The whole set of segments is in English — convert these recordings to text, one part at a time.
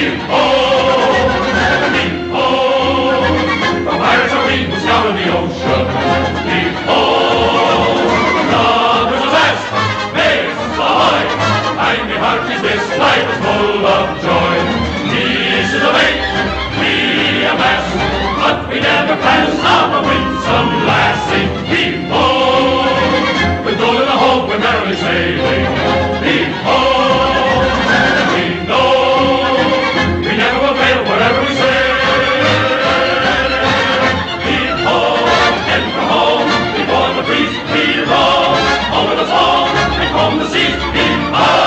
Heave-ho! Heave-ho! The pirates are we who scour the ocean. Heave-ho! Brothers of West, maidens ahoy! Kindly hearties, this life is full of joy. This is a mate, we a mast, but we never pass on a winsome lassie. Heave-ho! With gold in the hold, we're merrily sailing. Heave-ho! We know we never will fail wherever we sail. Heave-ho! Head for home, before the breeze we roll. Home with us all, and home the seas. Heave-ho!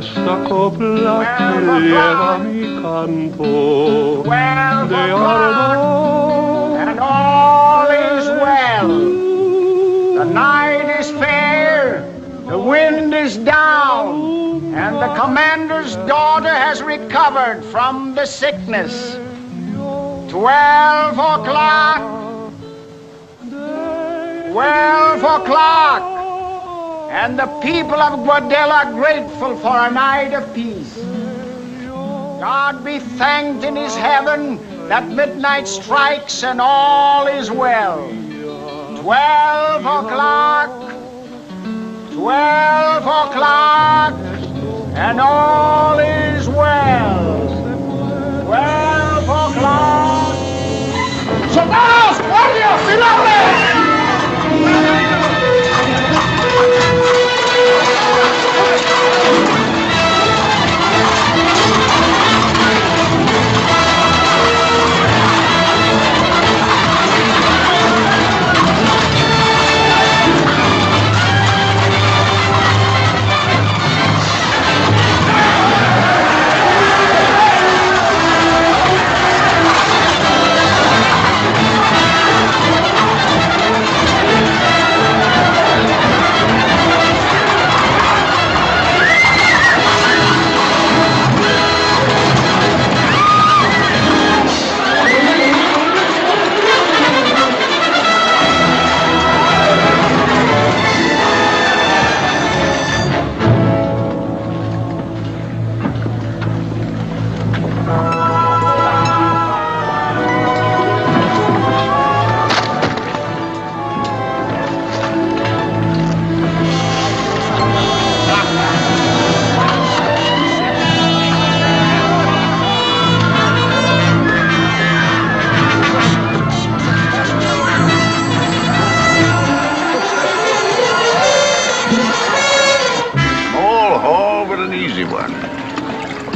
Esta copla que lleva mi canto de ardor. And all is well. The night is fair, the wind is down, and the commander's daughter has recovered from the sickness. 12 o'clock. 12 o'clock. And the people of Guadel are grateful for a night of peace. God be thanked in his heaven that midnight strikes and all is well. 12 o'clock, 12 o'clock, and all is well. 12 o'clock. ¡Soldados! ¡Guardias! ¡Silables!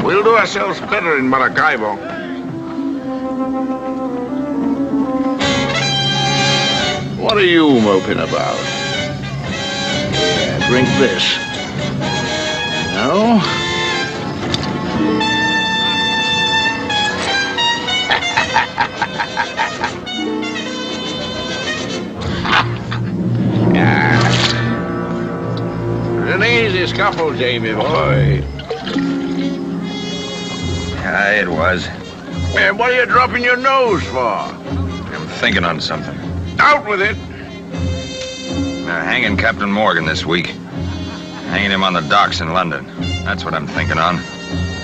We'll do ourselves better in Maracaibo. What are you moping about? Yeah, drink this. No? An easy scuffle, Jamie boy. It was. Man, what are you dropping your nose for? I'm thinking on something. Out with it! Hanging Captain Morgan this week. Hanging him on the docks in London. That's what I'm thinking on.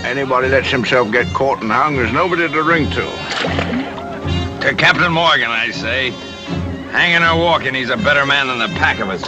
Anybody lets himself get caught and hung, there's nobody to ring to. To Captain Morgan, I say. Hanging or walking, he's a better man than the pack of us.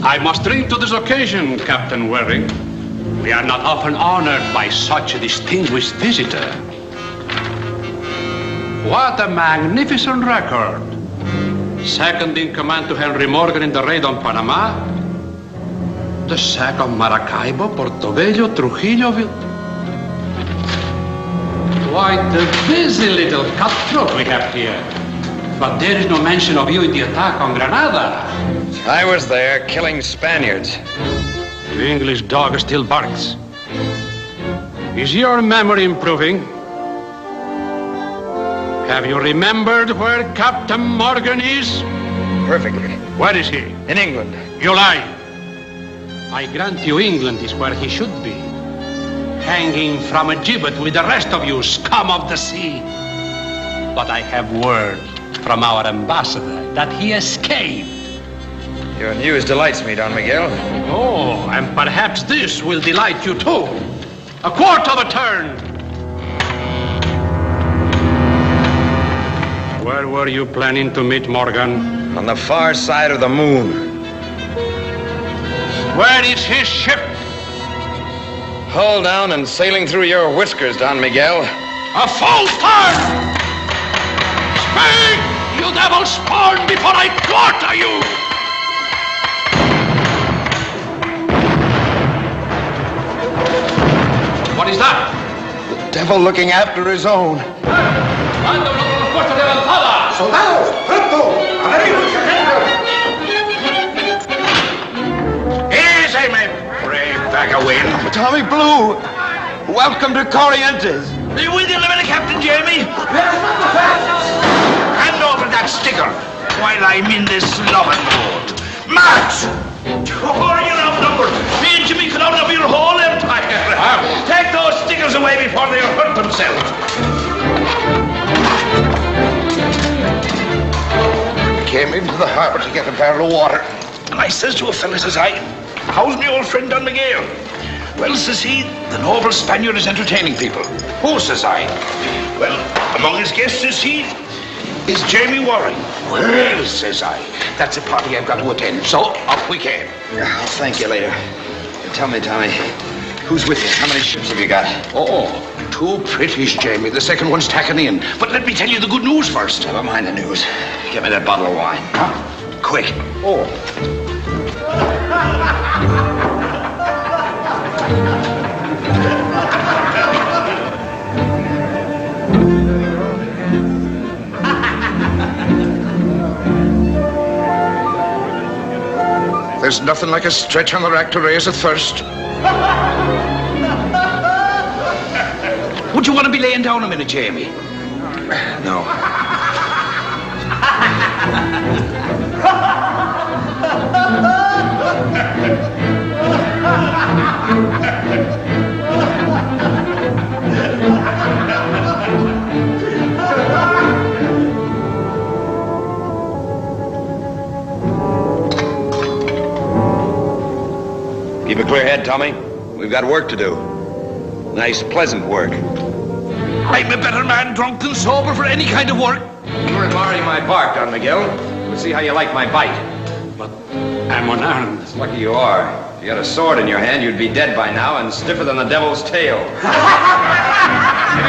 I must drink to this occasion, Captain Waring. We are not often honored by such a distinguished visitor. What a magnificent record. Second in command to Henry Morgan in the raid on Panama. The sack of Maracaibo, Portobello, Trujillo. Quite a busy little cutthroat we have here. But there is no mention of you in the attack on Granada. I was there, killing Spaniards. The English dog still barks. Is your memory improving? Have you remembered where Captain Morgan is? Perfectly. Where is he? In England. You lie. I grant you England is where he should be. Hanging from a gibbet with the rest of you, scum of the sea. But I have word from our ambassador that he escaped. Your news delights me, Don Miguel. Oh, and perhaps this will delight you too. A quarter of a turn. Where were you planning to meet Morgan? On the far side of the moon. Where is his ship? Hull down and sailing through your whiskers, Don Miguel. A false turn! Speak, you devil spawn, before I quarter you! What is that? The devil looking after his own. Soldados, pronto! Easy, my brave bag of wind. Tommy Blue, welcome to Corrientes. Are you with you, Lebedei, Captain Jamie? Hand over that sticker while I'm in this loving boat. March! Oh, you're outnumbered. Me and Jimmy could outnumber your whole empire. Take those stickers away before they hurt themselves. Came into the harbor to get a barrel of water. And I says to a fella, says I, how's my old friend Don Miguel? Well, says he, the noble Spaniard is entertaining people. Who, says I? Well, among his guests, says he, is Jamie Waring. Well, says I, that's a party I've got to attend. So up we came. I'll thank you later. Tell me, Tommy, who's with you? How many ships have you got? Oh, 2 British, Jamie. The second one's tacking in. But let me tell you the good news first. Never mind the news. Give me that bottle of wine. Huh? Quick. Oh. There's nothing like a stretch on the rack to raise a thirst. Would you want to be laying down a minute, Jamie? No. Keep a clear head, Tommy. We've got work to do. Nice, pleasant work. I'm a better man drunk than sober for any kind of work. You were admiring my bark, Don Miguel. We'll see how you like my bite. But I'm unarmed. It's lucky you are. If you had a sword in your hand, you'd be dead by now and stiffer than the devil's tail. Give me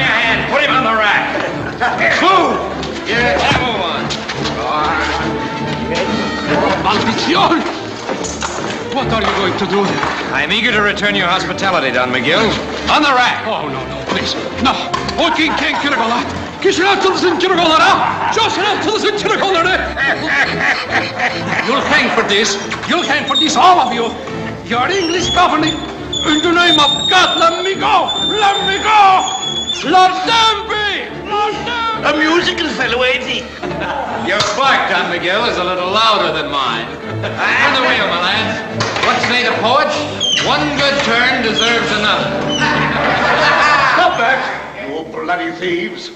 a hand. Put him on the rack. Move! Yeah, move on. Maldición! What are you going to do? I'm eager to return your hospitality, Don Miguel. On the rack! Oh, no, please. No. Oh, King Kiragola. Kishinatulzin Kiragola. Joshinatulzin Kiragola. You'll hang for this. You'll hang for this, all of you. Your English governing. In the name of God, let me go. Let me go. Lord Danby. Lord Danby. A musical fellow, ain't he? Your bark, Don Miguel, is a little louder than mine. On the wheel, my lads. What's made a poet? One good turn deserves another. Stop that, you bloody thieves.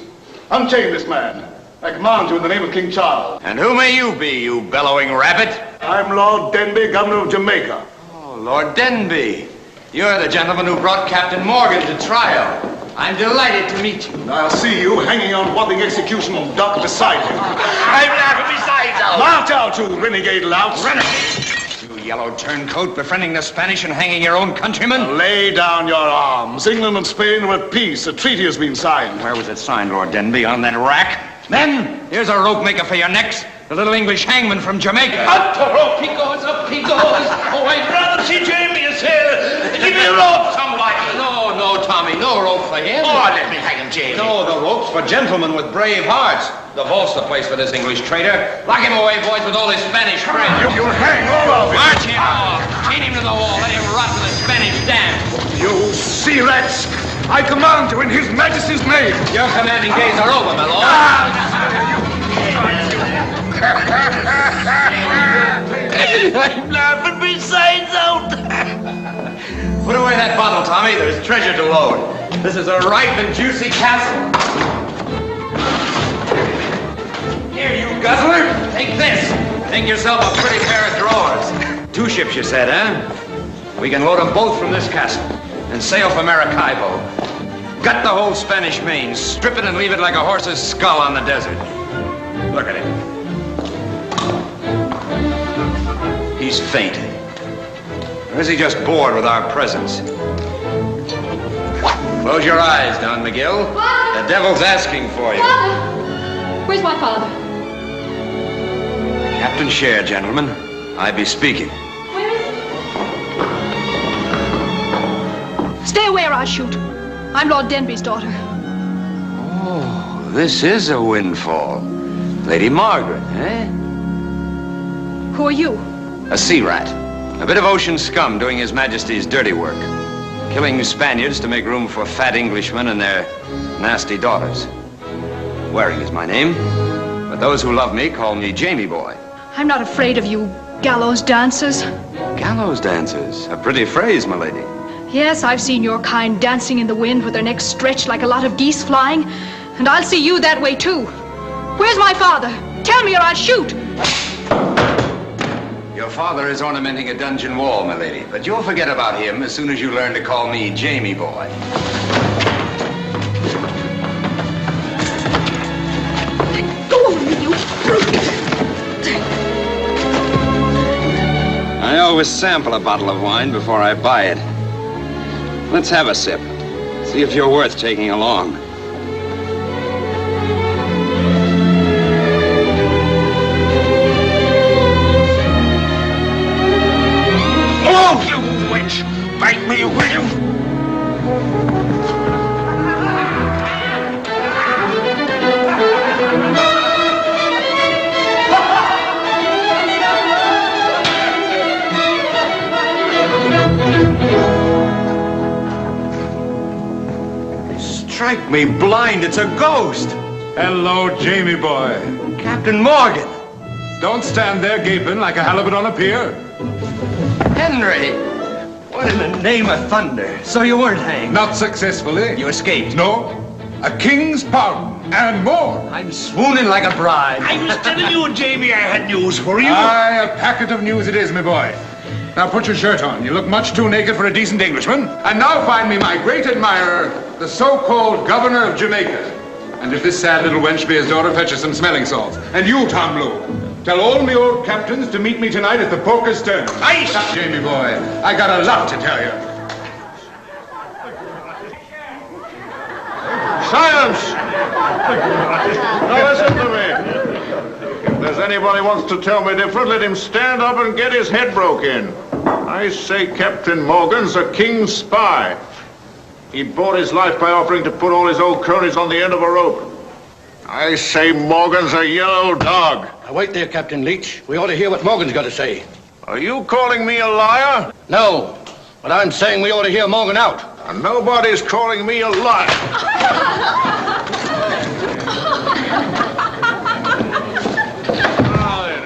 Unchain this man. I command you in the name of King Charles. And who may you be, you bellowing rabbit? I'm Lord Denby, governor of Jamaica. Oh, Lord Denby. You're the gentleman who brought Captain Morgan to trial. I'm delighted to meet you. I'll see you hanging on Wapping Execution dock beside him. I'm laughing besides out. Mount out, you renegade louts. You yellow turncoat, befriending the Spanish and hanging your own countrymen? Lay down your arms. England and Spain are at peace. A treaty has been signed. Where was it signed, Lord Denby? On that rack? Men, here's a rope maker for your necks. The little English hangman from Jamaica. Up the rope he goes, up he goes. Oh, I'd rather see Jamie as here. Give me a rope, somebody. No, Tommy, no rope for him. Oh, let me hang him, Jamie. No, the rope's for gentlemen with brave hearts. The vault's the place for this English traitor. Lock him away, boys, with all his Spanish friends. You'll hang all of it. March him off. Chain him to the wall. Let him rot to the Spanish dam. You sea rats! I command you in His Majesty's name. Your commanding days are over, my lord. I'm laughing besides out. Put away that bottle, Tommy. There's treasure to load. This is a ripe and juicy castle. Here, you guzzler. Take this. Make yourself a pretty pair of drawers. 2 ships, you said, eh? We can load them both from this castle and sail for Maracaibo. Gut the whole Spanish main, strip it and leave it like a horse's skull on the desert. Look at him. He's fainted. Or is he just bored with our presence? Close your eyes, Don Miguel. Father! The devil's asking for you. Father! Where's my father? Captain Share, gentlemen. I be speaking. Where is he? Stay away or I'll shoot. I'm Lord Denby's daughter. Oh, this is a windfall. Lady Margaret, eh? Who are you? A sea rat. A bit of ocean scum doing His Majesty's dirty work. Killing Spaniards to make room for fat Englishmen and their nasty daughters. Waring is my name, but those who love me call me Jamie Boy. I'm not afraid of you gallows dancers. Gallows dancers. A pretty phrase, my lady. Yes, I've seen your kind dancing in the wind with their necks stretched like a lot of geese flying, and I'll see you that way too. Where's my father? Tell me or I'll shoot. Your father is ornamenting a dungeon wall, my lady, but you'll forget about him as soon as you learn to call me Jamie Boy. Go over me, you brute! I always sample a bottle of wine before I buy it. Let's have a sip. See if you're worth taking along. Oh, you witch! Bite me, will you? Strike me blind, it's a ghost! Hello, Jamie boy. Captain Morgan! Don't stand there gaping like a halibut on a pier. Henry! What in the name of thunder? So you weren't hanged? Not successfully. You escaped? No. A king's pardon and more. I'm swooning like a bride. I was telling you, Jamie, I had news for you. Aye, a packet of news it is, my boy. Now put your shirt on. You look much too naked for a decent Englishman. And now find me my great admirer, the so-called governor of Jamaica. And if this sad little wench be his daughter, fetch her some smelling salts. And you, Tom Blue, tell all me old captains to meet me tonight at the Poker's Stern. Aye, Jamie boy, I got a lot to tell you. Silence! Now listen to me. If there's anybody wants to tell me different, let him stand up and get his head broke in. I say Captain Morgan's a king's spy. He bought his life by offering to put all his old cronies on the end of a rope. I say Morgan's a yellow dog. Now wait there, Captain Leach. We ought to hear what Morgan's got to say. Are you calling me a liar? No, but I'm saying we ought to hear Morgan out. And nobody's calling me a liar.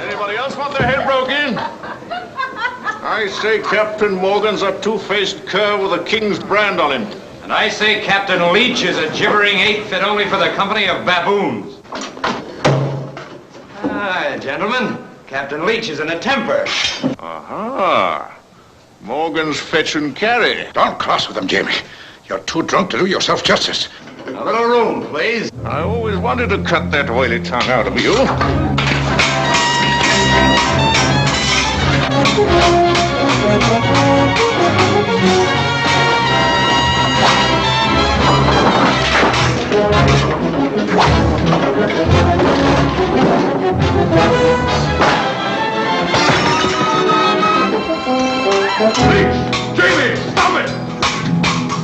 Anybody else want their head broke in? I say Captain Morgan's a two-faced cur with a king's brand on him. And I say Captain Leach is a gibbering ape fit only for the company of baboons. Ah, gentlemen, Captain Leach is in a temper. Aha. Morgan's fetch and carry. don't cross with him, Jamie. You're too drunk to do yourself justice. A little room, please. I always wanted to cut that oily tongue out of you. Please, Jamie, stop it!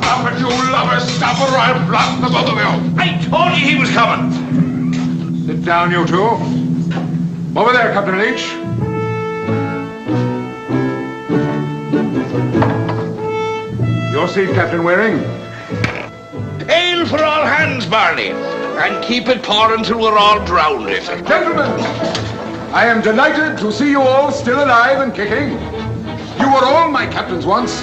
Stop it, you lovers! Stop or I'll blast the both of you! I told you he was coming. Sit down, you two. Over there, Captain Leach. Your seat, Captain Waring. Ale for all hands, Barney. And keep it pouring till we're all drowned. Gentlemen, I am delighted to see you all still alive and kicking. You were all my captains once,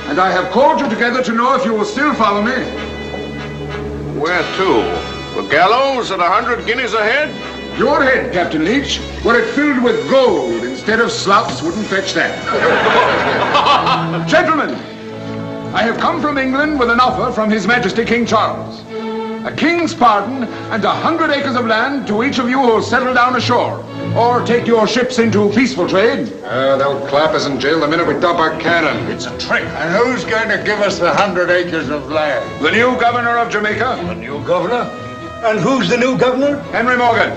and I have called you together to know if you will still follow me. Where to? The gallows at 100 guineas a head? Your head, Captain Leach, were it filled with gold instead of slops, wouldn't fetch that. Gentlemen, I have come from England with an offer from His Majesty King Charles. A king's pardon and 100 acres of land to each of you who will settle down ashore, or take your ships into peaceful trade. They'll clap us in jail the minute we dump our cannon. It's a trick. And who's going to give us the 100 acres of land? The new governor of Jamaica. The new governor? And who's the new governor? Henry Morgan.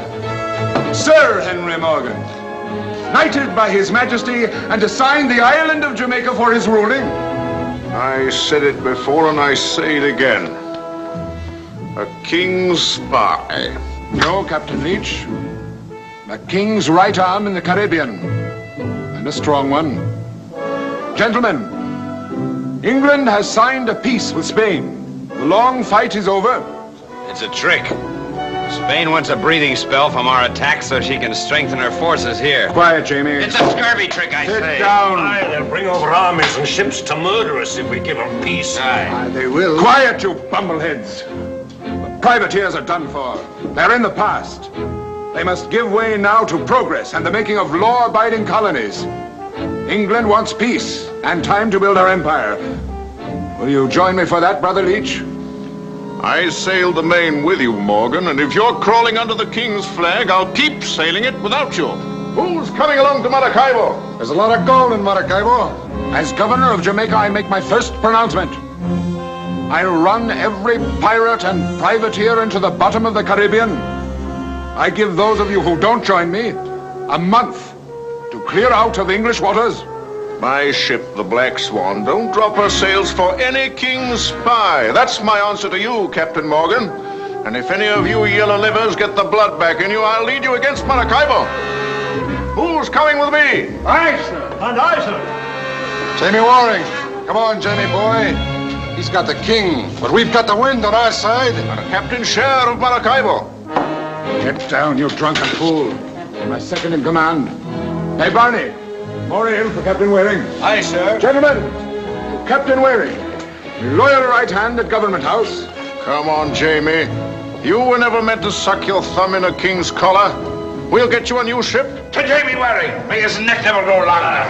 Sir Henry Morgan. Knighted by His Majesty and assigned the island of Jamaica for his ruling. I said it before and I say it again. A king's spy. No, Captain Leach. A king's right arm in the Caribbean. And a strong one. Gentlemen, England has signed a peace with Spain. The long fight is over. It's a trick. Spain wants a breathing spell from our attack so she can strengthen her forces here. Quiet, Jamie. It's a scurvy trick, I say. Sit down. Aye, they'll bring over armies and ships to murder us if we give them peace. Aye. They will. Quiet, you bumbleheads. The privateers are done for. They're in the past. They must give way now to progress and the making of law-abiding colonies. England wants peace and time to build her empire. Will you join me for that, Brother Leach? I sailed the Main with you, Morgan, and if you're crawling under the king's flag, I'll keep sailing it without you. Who's coming along to Maracaibo? There's a lot of gold in Maracaibo. As governor of Jamaica, I make my first pronouncement. I'll run every pirate and privateer into the bottom of the Caribbean. I give those of you who don't join me a month to clear out of English waters. My ship, the Black Swan, don't drop her sails for any king's spy. That's my answer to you, Captain Morgan. And if any of you yellow livers get the blood back in you, I'll lead you against Maracaibo. Who's coming with me? Aye, sir. And I, sir. Jamie Waring. Come on, Jamie boy. He's got the king, but we've got the wind on our side. And Captain Share of Maracaibo. Get down, you drunken fool. My second in command. Hey, Barney. Maureen for Captain Waring. Aye, sir. Gentlemen, Captain Waring, loyal right hand at Government House. Come on, Jamie. You were never meant to suck your thumb in a king's collar. We'll get you a new ship. To Jamie Waring. May his neck never grow longer.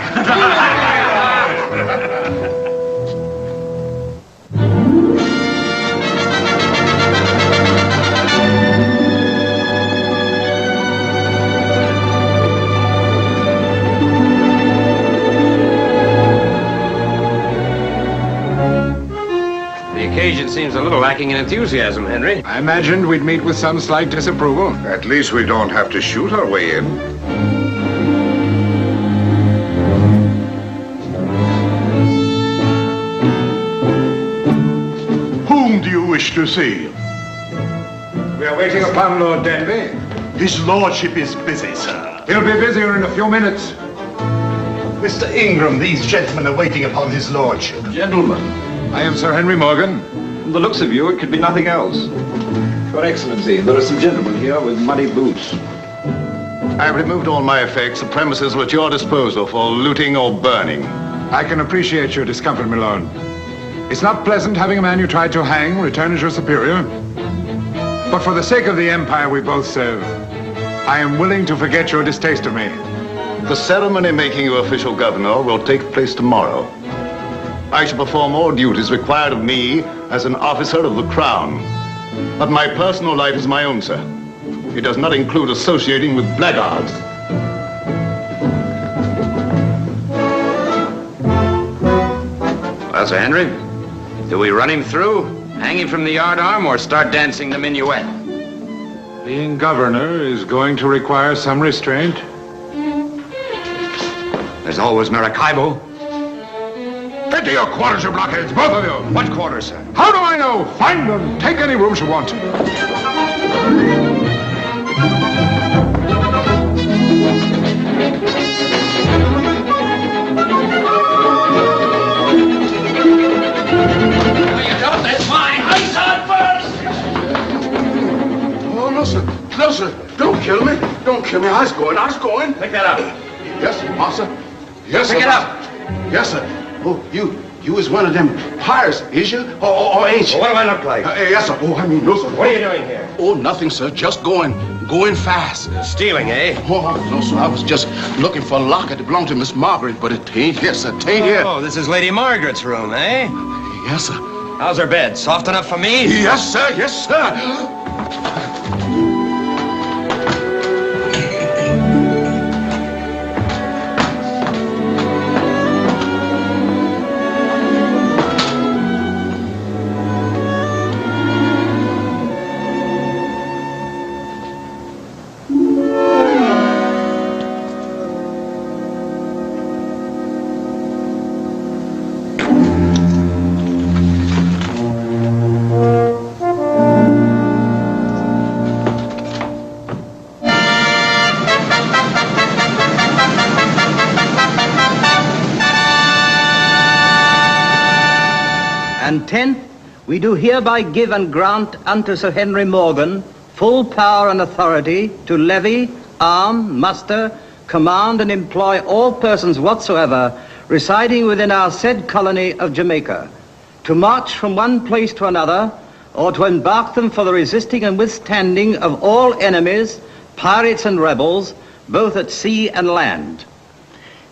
The occasion seems a little lacking in enthusiasm, Henry. I imagined we'd meet with some slight disapproval. At least we don't have to shoot our way in. Whom do you wish to see? We are waiting upon Lord Denby. His lordship is busy, sir. He'll be busier in a few minutes. Mr. Ingram, these gentlemen are waiting upon his lordship. Gentlemen, I am Sir Henry Morgan. from the looks of you, it could be nothing else. Your Excellency, there are some gentlemen here with muddy boots. I've removed all my effects. The premises are at your disposal for looting or burning. I can appreciate your discomfort, my lord. It's not pleasant having a man you tried to hang return as your superior. But for the sake of the empire we both serve, I am willing to forget your distaste of me. The ceremony making you official governor will take place tomorrow. I shall perform all duties required of me as an officer of the Crown. But my personal life is my own, sir. It does not include associating with blackguards. Well, Sir Henry, do we run him through, hang him from the yardarm, or start dancing the minuet? Being governor is going to require some restraint. There's always Maracaibo. Get to your quarters, you blockheads, both of you. What quarters, sir? How do I know? Find them. Take any rooms you want. No, sir. Don't kill me. Don't kill me. I was going. Pick that up. Yes, sir, master. Yes, sir. Pick it up. Yes, sir. Oh, you is one of them pirates, is you? Or ain't you? Well, what do I look like? Yes, sir. Oh, I mean, no, sir. What are you doing here? Oh, nothing, sir. Just going fast. Stealing, eh? Oh, no, sir. I was just looking for a locket that belonged to Miss Margaret, but it ain't here, sir. It ain't here. Oh, this is Lady Margaret's room, eh? Yes, sir. How's her bed? Soft enough for me? Yes, sir. Yes, sir. And 10th, we do hereby give and grant unto Sir Henry Morgan full power and authority to levy, arm, muster, command and employ all persons whatsoever residing within our said colony of Jamaica, to march from one place to another, or to embark them for the resisting and withstanding of all enemies, pirates and rebels, both at sea and land.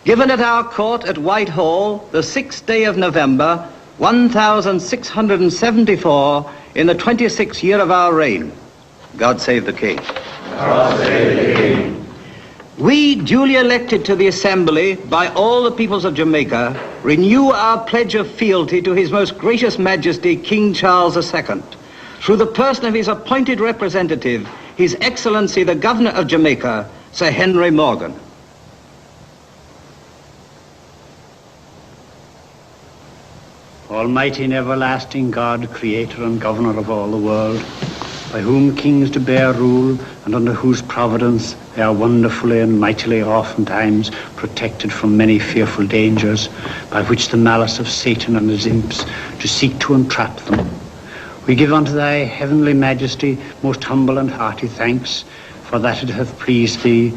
Given at our court at Whitehall, the 6th day of November, 1674, in the 26th year of our reign. God save the King. God save the King. We, duly elected to the Assembly by all the peoples of Jamaica, renew our pledge of fealty to His Most Gracious Majesty, King Charles II, through the person of his appointed representative, His Excellency the Governor of Jamaica, Sir Henry Morgan. Almighty and everlasting God, creator and governor of all the world, by whom kings do bear rule, and under whose providence they are wonderfully and mightily oftentimes protected from many fearful dangers, by which the malice of Satan and his imps do seek to entrap them. We give unto thy heavenly majesty most humble and hearty thanks, for that it hath pleased thee,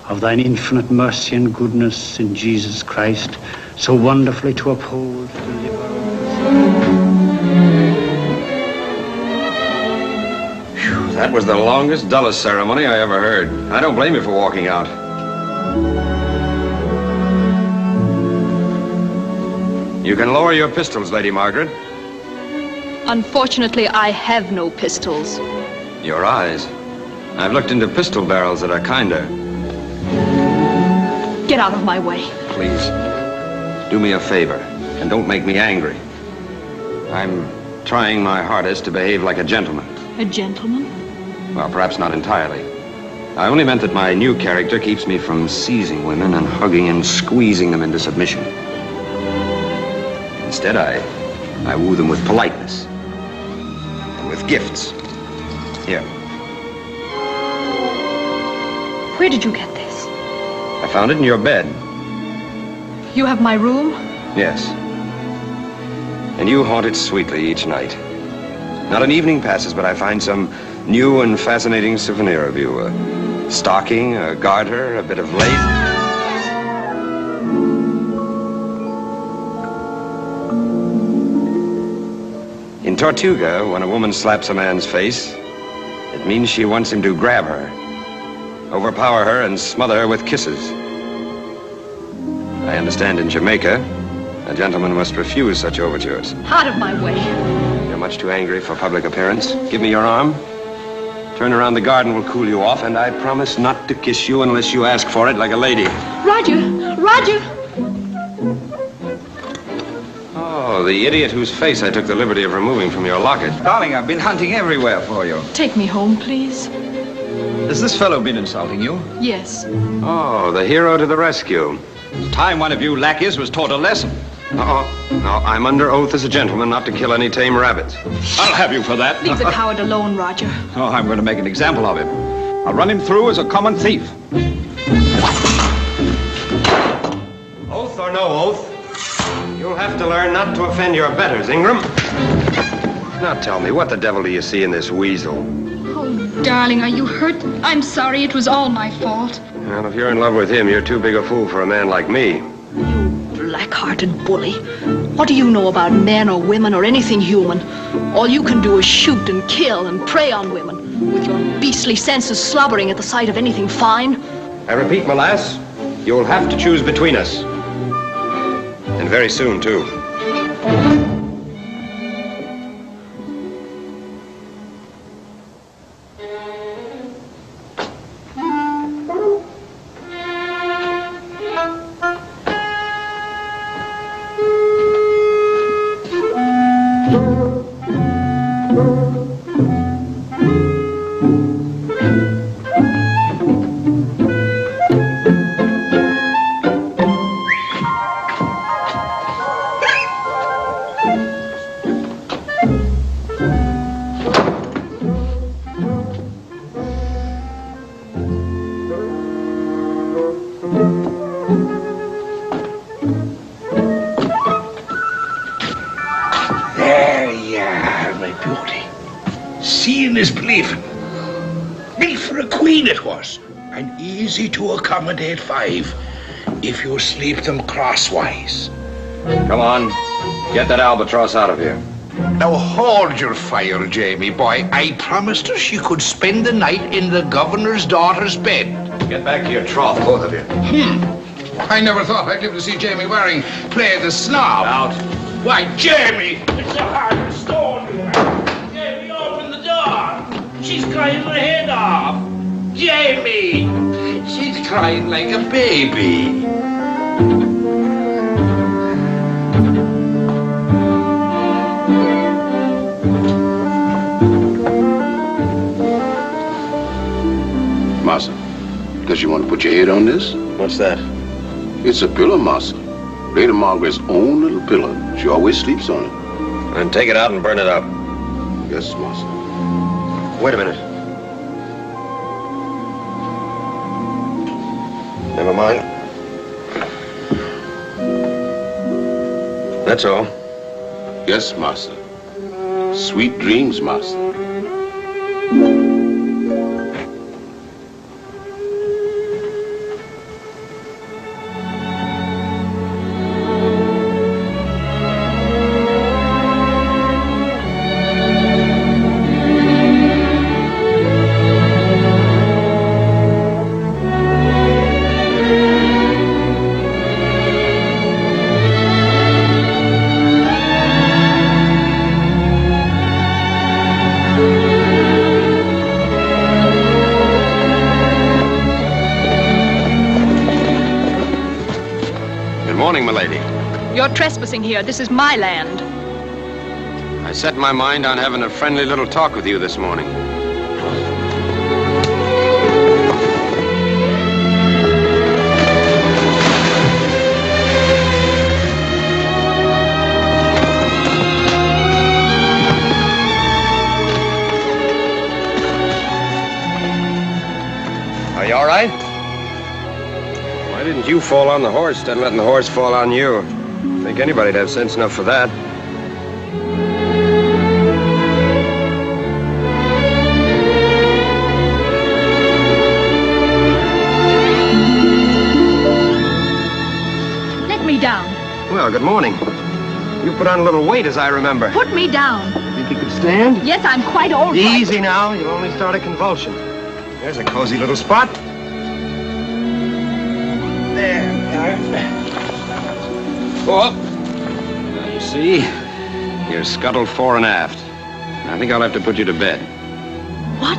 of thine infinite mercy and goodness in Jesus Christ, so wonderfully to uphold, deliver. That was the longest, dullest ceremony I ever heard. I don't blame you for walking out. You can lower your pistols, Lady Margaret. Unfortunately, I have no pistols. Your eyes. I've looked into pistol barrels that are kinder. Get out of my way. Please, do me a favor, and don't make me angry. I'm trying my hardest to behave like a gentleman. A gentleman? Well, perhaps not entirely. I only meant that my new character keeps me from seizing women and hugging and squeezing them into submission. Instead, I woo them with politeness and with gifts. Here. Where did you get this? I found it in your bed. You have my room? Yes. And you haunt it sweetly each night. Not an evening passes, but I find some new and fascinating souvenir of you. A stocking, a garter, a bit of lace. In Tortuga, when a woman slaps a man's face, it means she wants him to grab her, overpower her, and smother her with kisses. I understand in Jamaica, A gentleman must refuse such overtures. Out of my way. You're much too angry for public appearance. Give me your arm. Turn around, the garden will cool you off, and I promise not to kiss you unless you ask for it like a lady. Roger! Roger! Oh, the idiot whose face I took the liberty of removing from your locket. Darling, I've been hunting everywhere for you. Take me home, please. Has this fellow been insulting you? Yes. Oh, the hero to the rescue. Time one of you lackeys was taught a lesson. No, I'm under oath as a gentleman not to kill any tame rabbits. I'll have you for that. Leave the coward alone, Roger. Oh, I'm going to make an example of him. I'll run him through as a common thief. Oath or no oath, you'll have to learn not to offend your betters, Ingram. Now tell me, what the devil do you see in this weasel? Oh, darling, are you hurt? I'm sorry, it was all my fault. Well, if you're in love with him, you're too big a fool for a man like me. Black-hearted bully. What do you know about men or women or anything human? All you can do is shoot and kill and prey on women, with your beastly senses slobbering at the sight of anything fine. I repeat, my lass, you'll have to choose between us. And very soon, too. Easy to accommodate 5 if you sleep them crosswise. Come on, get that albatross out of here. Now hold your fire, Jamie boy. I promised her she could spend the night in the governor's daughter's bed. Get back to your trough, both of you. I never thought I'd live to see Jamie Waring play the snob. Out. Why, Jamie! It's a hard stone. Jamie, open the door. She's crying her head off. Jamie! She's crying like a baby. Massa, does you want to put your head on this? What's that? It's a pillow, Massa. Lady Margaret's own little pillow. She always sleeps on it. Then take it out and burn it up. Yes, Massa. Wait a minute. Never mind. That's all. Yes, Master. Sweet dreams, Master. You're trespassing here. This is my land. I set my mind on having a friendly little talk with you this morning. Are you all right? Why didn't you fall on the horse instead of letting the horse fall on you? I think anybody'd have sense enough for that. Let me down. Well, good morning. You put on a little weight, as I remember. Put me down. Think you could stand? Yes, I'm quite all right. Easy now. You'll only start a convulsion. There's a cozy little spot. There. Go up. See? You're scuttled fore and aft. I think I'll have to put you to bed. What?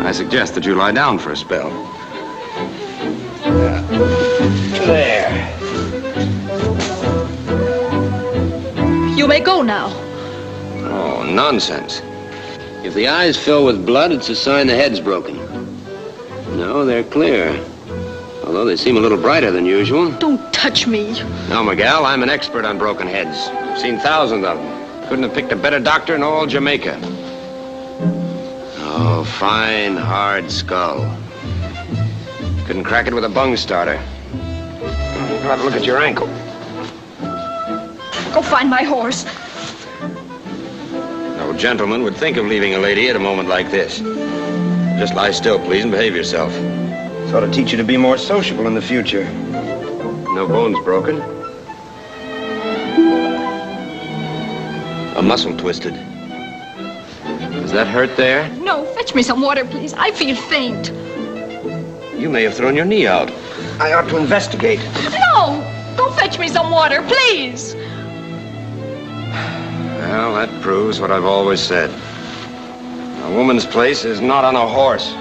I suggest that you lie down for a spell. There. You may go now. Oh, nonsense. If the eyes fill with blood, it's a sign the head's broken. No, they're clear. Although they seem a little brighter than usual. Don't touch me. No, Miguel, I'm an expert on broken heads. I've seen thousands of them. Couldn't have picked a better doctor in all Jamaica. Oh, fine, hard skull. Couldn't crack it with a bung starter. Go have a look at your ankle. Go find my horse. No gentleman would think of leaving a lady at a moment like this. Just lie still, please, and behave yourself. Sort of teach you to be more sociable in the future. No bones broken. A muscle twisted. Does that hurt there? No, fetch me some water, please. I feel faint. You may have thrown your knee out. I ought to investigate. No! Go fetch me some water, please! Well, that proves what I've always said. A woman's place is not on a horse.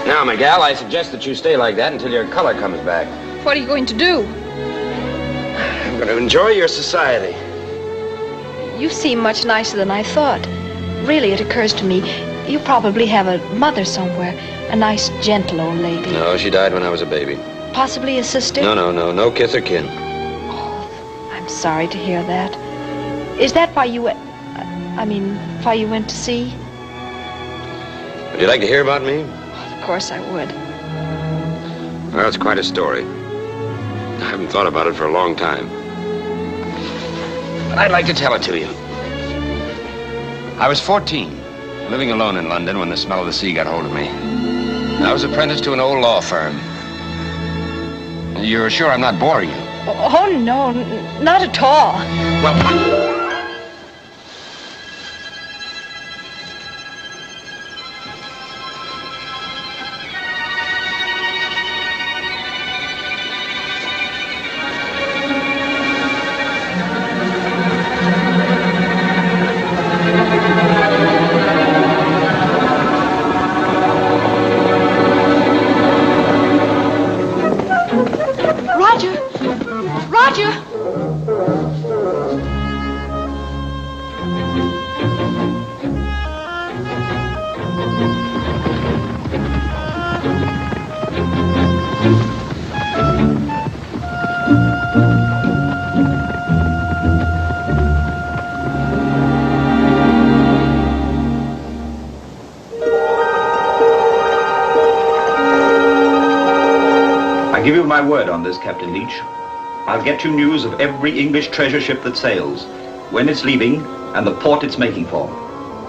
Now, Miguel, I suggest that you stay like that until your color comes back. What are you going to do? I'm going to enjoy your society. You seem much nicer than I thought. Really, it occurs to me, you probably have a mother somewhere. A nice, gentle old lady. No, she died when I was a baby. Possibly a sister? No kith or kin. I'm sorry to hear that. Is that why you went... why you went to sea? Would you like to hear about me? Of course I would. Well, it's quite a story. I haven't thought about it for a long time. But I'd like to tell it to you. I was 14, living alone in London when the smell of the sea got hold of me. I was apprenticed to an old law firm. You're sure I'm not boring you? Oh, no, not at all. Well... I give you my word on this, Captain Leach. I'll get you news of every English treasure ship that sails, when it's leaving, and the port it's making for.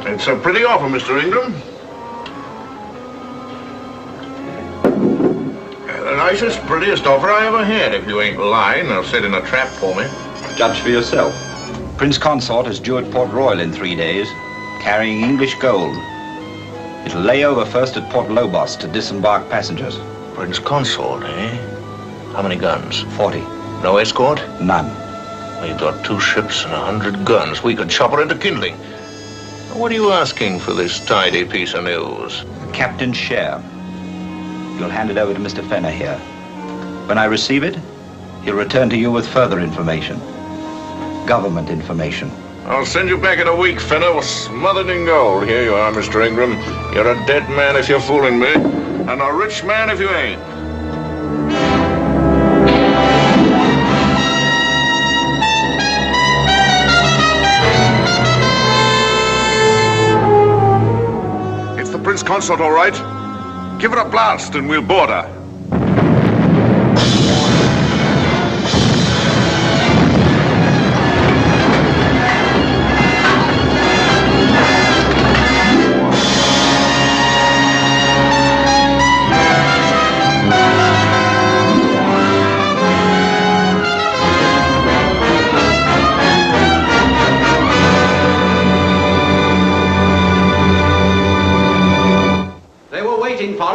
It's a pretty offer, Mr. Ingram. The nicest, prettiest offer I ever had, if you ain't lying or setting a trap for me. Judge for yourself. Prince Consort is due at Port Royal in 3 days, carrying English gold. It'll lay over first at Port Lobos to disembark passengers. Prince Consort, eh? How many guns? 40. No escort? None. We've got 2 ships and 100 guns. We could chop her into kindling. What are you asking for this tidy piece of news? The captain's share. You'll hand it over to Mr. Fenner here. When I receive it, he'll return to you with further information. Government information. I'll send you back in a week, Fenner, smothered in gold. Here you are, Mr. Ingram. You're a dead man if you're fooling me, and a rich man if you ain't. It's the Prince Consort, all right. Give her a blast and we'll board her.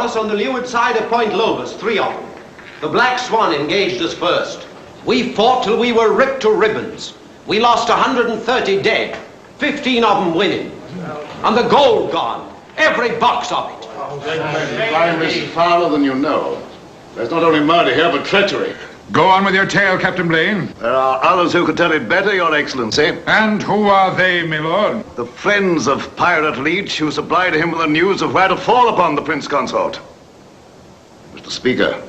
us on the leeward side of Point Lobos, 3 of them. The Black Swan engaged us first. We fought till we were ripped to ribbons. We lost 130 dead, 15 of them winning. And the gold gone, every box of it. Crime is fouler than you know. There's not only murder here, but treachery. Go on with your tale, Captain Blaine. There are others who could tell it better, Your Excellency. And who are they, my lord? The friends of Pirate Leech who supplied him with the news of where to fall upon the Prince Consort. Mr. Speaker,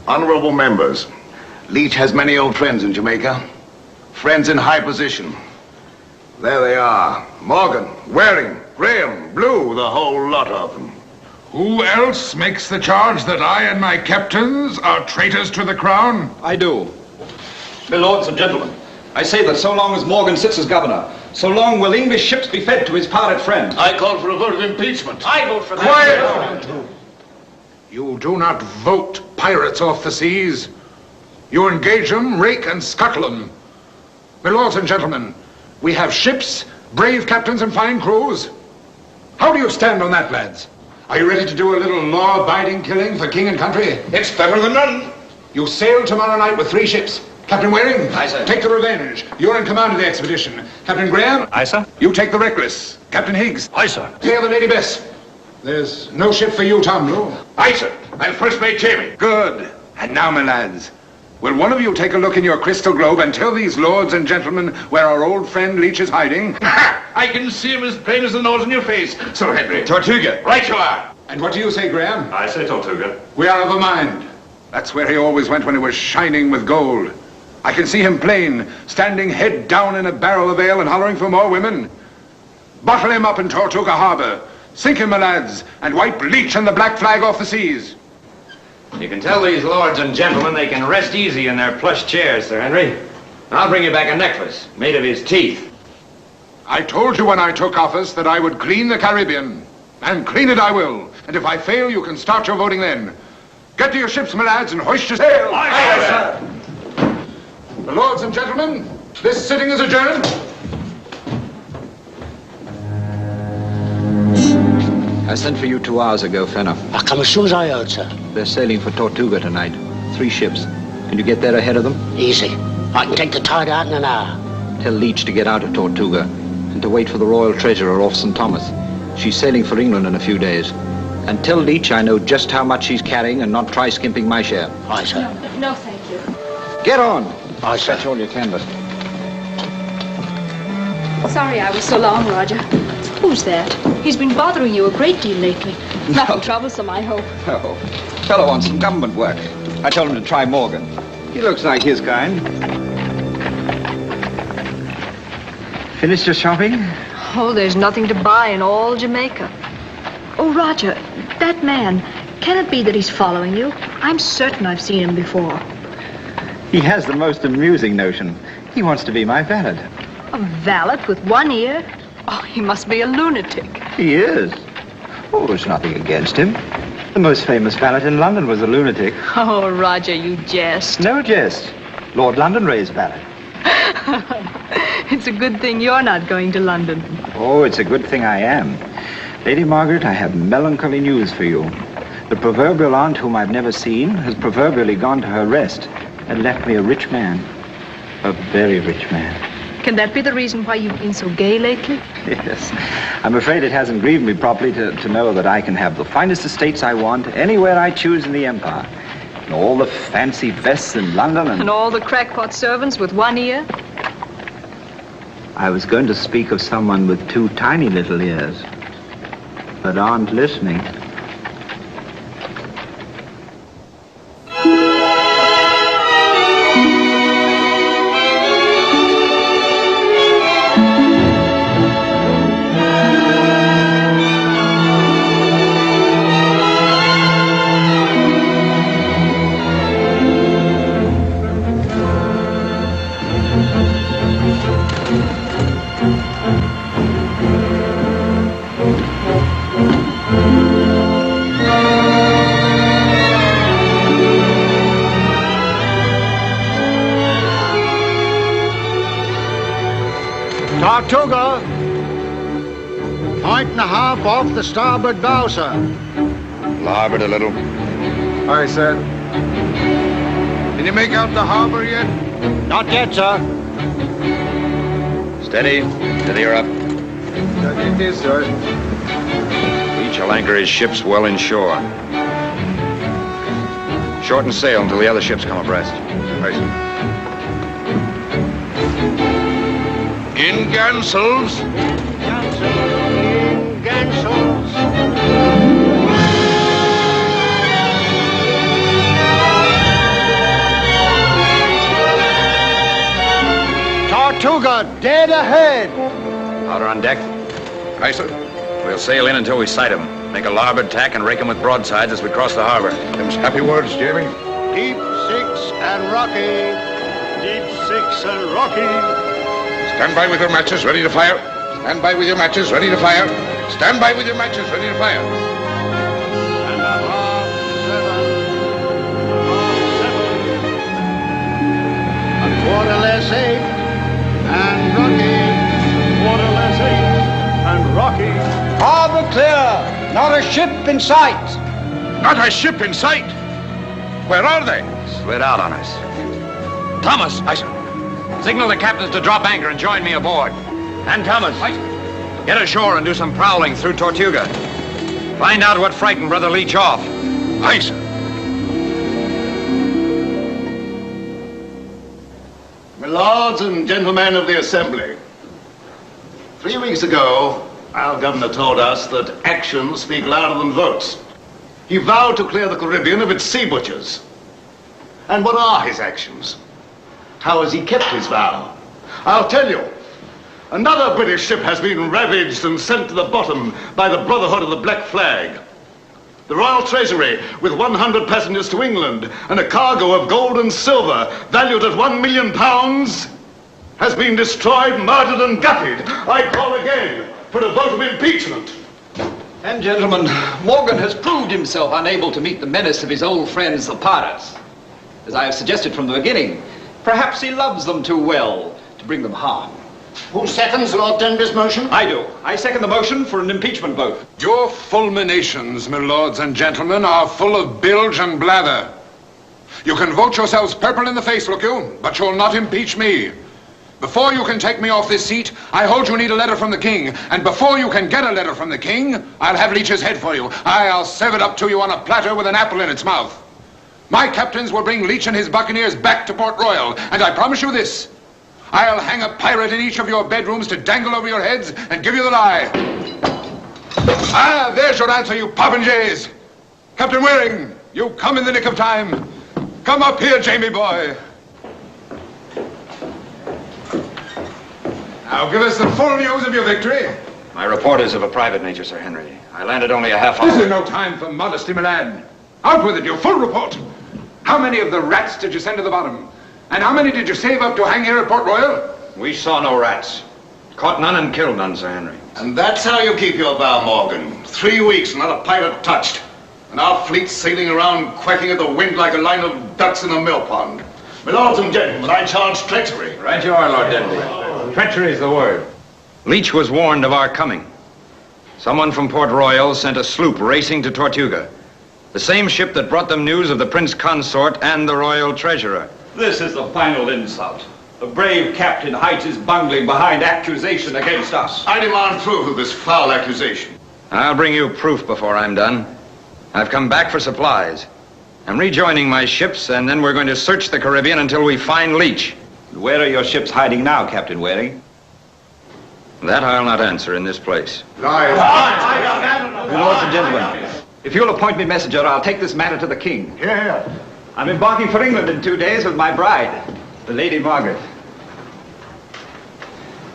honorable members, Leech has many old friends in Jamaica. Friends in high position. There they are. Morgan, Waring, Graham, Blue, the whole lot of them. Who else makes the charge that I and my captains are traitors to the crown? I do. My lords and gentlemen, I say that so long as Morgan sits as governor, so long will English ships be fed to his pirate friend. I call for a vote of impeachment. I vote for that. Quiet! You do not vote pirates off the seas. You engage them, rake and scuttle them. My lords and gentlemen, we have ships, brave captains and fine crews. How do you stand on that, lads? Are you ready to do a little law-abiding killing for king and country? It's better than none. You sail tomorrow night with 3 ships. Captain Waring, Aye, sir. Take the Revenge. You're in command of the expedition. Captain Graham? Aye, sir. You take the Reckless. Captain Higgs? Aye, sir. Tail the Lady Bess. There's no ship for you, Tom Blue. Aye, sir. I'm first mate Jamie. Good. And now, my lads, will one of you take a look in your crystal globe and tell these lords and gentlemen where our old friend Leech is hiding? I can see him as plain as the nose in your face, Sir Henry. Tortuga. Right you are. And what do you say, Graham? I say Tortuga. We are of a mind. That's where he always went when he was shining with gold. I can see him plain, standing head down in a barrel of ale and hollering for more women. Bottle him up in Tortuga Harbor. Sink him, my lads, and wipe Leech and the Black Flag off the seas. You can tell these lords and gentlemen they can rest easy in their plush chairs, Sir Henry. I'll bring you back a necklace made of his teeth. I told you when I took office that I would clean the Caribbean. And clean it I will. And if I fail, you can start your voting then. Get to your ships, my lads, and hoist your sail. Aye, sir. The lords and gentlemen, this sitting is adjourned. I sent for you 2 hours ago, Fenner. I come as soon as I heard, sir. They're sailing for Tortuga tonight. 3 ships. Can you get there ahead of them? Easy. I can take the tide out in an hour. Tell Leech to get out of Tortuga and to wait for the Royal Treasurer off St. Thomas. She's sailing for England in a few days. And tell Leech I know just how much she's carrying and not try skimping my share. Aye, sir. No, thank you. Get on. Aye, sir. That's all you can, but... Sorry I was so long, Roger. Who's that? He's been bothering you a great deal lately. Nothing troublesome, I hope. Oh, fellow wants some government work. I told him to try Morgan. He looks like his kind. Finished your shopping? Oh, there's nothing to buy in all Jamaica. Oh, Roger, that man, can it be that he's following you? I'm certain I've seen him before. He has the most amusing notion. He wants to be my valet. A valet with 1 ear? Oh, he must be a lunatic. He is. Oh, there's nothing against him. The most famous valet in London was a lunatic. Oh, Roger, you jest. No jest. Lord Londonderry's valet. It's a good thing you're not going to London. Oh, it's a good thing I am. Lady Margaret, I have melancholy news for you. The proverbial aunt whom I've never seen has proverbially gone to her rest and left me a rich man. A very rich man. Can that be the reason why you've been so gay lately? Yes. I'm afraid it hasn't grieved me properly to know that I can have the finest estates I want anywhere I choose in the empire. And all the fancy vests in London And all the crackpot servants with 1 ear? I was going to speak of someone with 2 tiny little ears, but aren't listening. Tortuga, 1.5 off the starboard bow, sir. Larboard a little. Aye, sir. Can you make out the harbor yet? Not yet, sir. Steady. Steady her up. It is, sir. Leach will anchor his ships well inshore. Shorten sail until the other ships come abreast. Right. In gansels. In gansels. Tortuga, dead ahead. Powder on deck. Aye, sir. We'll sail in until we sight him. Make a larboard tack and rake him with broadsides as we cross the harbor. Them's happy words, Jamie. Deep 6 and rocky. Deep 6 and rocky. Stand by with your matches, ready to fire. Stand by with your matches, ready to fire. Stand by with your matches, ready to fire. And a half 7. A quarter less 8 and rocky. Quarter less 8 and rocky. Harbor clear. Not a ship in sight. Not a ship in sight. Where are they? Slid out on us. Thomas! Aye, sir. Signal the captains to drop anchor and join me aboard. And Thomas, get ashore and do some prowling through Tortuga. Find out what frightened Brother Leach off. Aye, sir. My lords and gentlemen of the Assembly, 3 weeks ago, our governor told us that actions speak louder than votes. He vowed to clear the Caribbean of its sea butchers. And what are his actions? How has he kept his vow? I'll tell you. Another British ship has been ravaged and sent to the bottom by the Brotherhood of the Black Flag. The Royal Treasury, with 100 passengers to England and a cargo of gold and silver valued at £1 million, has been destroyed, murdered, and gutted. I call again for a vote of impeachment. And, gentlemen, Morgan has proved himself unable to meet the menace of his old friends, the pirates. As I have suggested from the beginning, perhaps he loves them too well to bring them harm. Who seconds Lord Denby's motion? I do. I second the motion for an impeachment vote. Your fulminations, my lords and gentlemen, are full of bilge and blather. You can vote yourselves purple in the face, look you, but you'll not impeach me. Before you can take me off this seat, I hold you need a letter from the king. And before you can get a letter from the king, I'll have Leach's head for you. I'll serve it up to you on a platter with an apple in its mouth. My captains will bring Leach and his buccaneers back to Port Royal, and I promise you this. I'll hang a pirate in each of your bedrooms to dangle over your heads and give you the lie. Ah, there's your answer, you popinjays. Captain Waring, you come in the nick of time. Come up here, Jamie boy. Now give us the full news of your victory. My report is of a private nature, Sir Henry. I landed only a half hour. This is no time for modesty, my lad. Out with it, your full report. How many of the rats did you send to the bottom? And how many did you save up to hang here at Port Royal? We saw no rats. Caught none and killed none, Sir Henry. And that's how you keep your vow, Morgan. 3 weeks, not a pirate touched. And our fleet sailing around, quacking at the wind like a line of ducks in a mill pond. My lords and gentlemen, I charge treachery. Right you are, Lord Denby. Treachery is the word. Leach was warned of our coming. Someone from Port Royal sent a sloop racing to Tortuga. The same ship that brought them news of the Prince Consort and the Royal Treasurer. This is the final insult. The brave captain hides his bungling behind accusation against us. I demand proof of this foul accusation. I'll bring you proof before I'm done. I've come back for supplies. I'm rejoining my ships, and then we're going to search the Caribbean until we find Leach. Where are your ships hiding now, Captain Waring? That I'll not answer in this place. My lords and gentlemen, if you'll appoint me messenger, I'll take this matter to the king. Here. I'm embarking for England in 2 days with my bride, the Lady Margaret.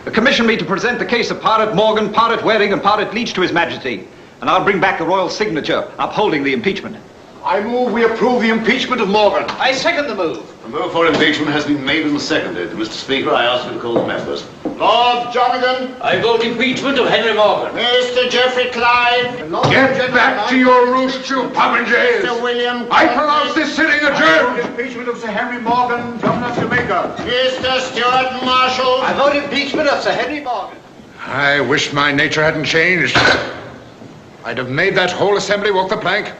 Commission me to present the case of Pirate Morgan, Pirate Waring, and Pirate Leach to His Majesty, and I'll bring back the royal signature upholding the impeachment. I move we approve the impeachment of Morgan. I second the move. The move for impeachment has been made and seconded. Mr. Speaker, I ask you to call the members. Lord Jonathan. I vote impeachment of Henry Morgan. Mr. Geoffrey Clive. Lord Get back to your roost, you popinjays. Mr. William. I pronounce this sitting adjourned. Impeachment of Sir Henry Morgan, Governor of Jamaica. Mr. Stuart Marshall. I vote impeachment of Sir Henry Morgan. I wish my nature hadn't changed. I'd have made that whole assembly walk the plank.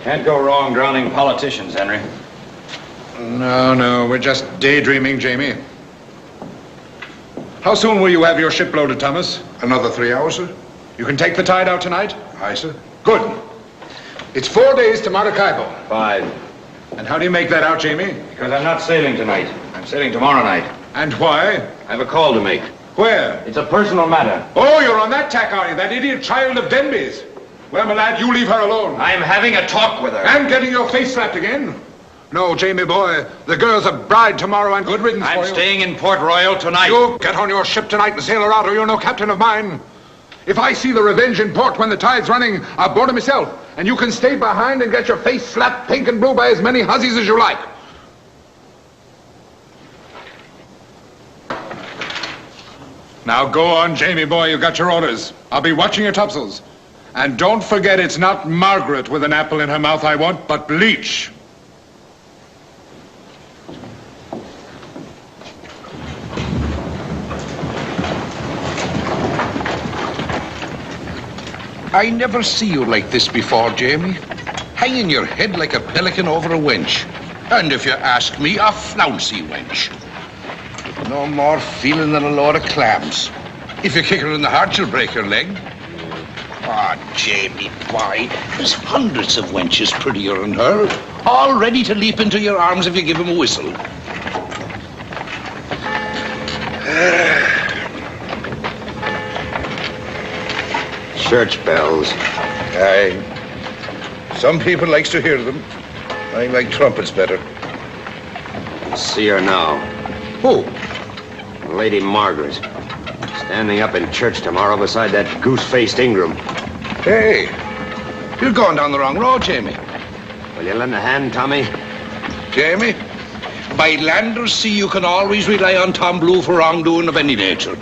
Can't go wrong drowning politicians, Henry. No, we're just daydreaming, Jamie. How soon will you have your ship loaded, Thomas? Another 3 hours, sir. You can take the tide out tonight? Aye, sir. Good. It's 4 days to Maracaibo. 5. And how do you make that out, Jamie? Because I'm not sailing tonight. I'm sailing tomorrow night. And why? I have a call to make. Where? It's a personal matter. Oh, you're on that tack, are you? That idiot child of Denby's. Well, my lad, you leave her alone. I'm having a talk with her. And getting your face slapped again? No, Jamie boy, the girl's a bride tomorrow and good riddance for you. I'm staying in Port Royal tonight. You get on your ship tonight and sail her out or you're no captain of mine. If I see the Revenge in port when the tide's running, I'll board her myself. And you can stay behind and get your face slapped pink and blue by as many hussies as you like. Now go on, Jamie boy, you got your orders. I'll be watching your topsails. And don't forget it's not Margaret with an apple in her mouth I want, but bleach. I never see you like this before, Jamie. Hanging your head like a pelican over a wench. And if you ask me, a flouncy wench. No more feeling than a load of clams. If you kick her in the heart, she'll break her leg. Ah, Jamie, boy, there's hundreds of wenches prettier than her, all ready to leap into your arms if you give them a whistle. Church bells. Aye. Some people likes to hear them. I like trumpets better. See her now. Who? Lady Margaret. Standing up in church tomorrow beside that goose-faced Ingram. Hey, you're going down the wrong road, Jamie. Will you lend a hand, Tommy? Jamie, by land or sea, you can always rely on Tom Blue for wrongdoing of any nature.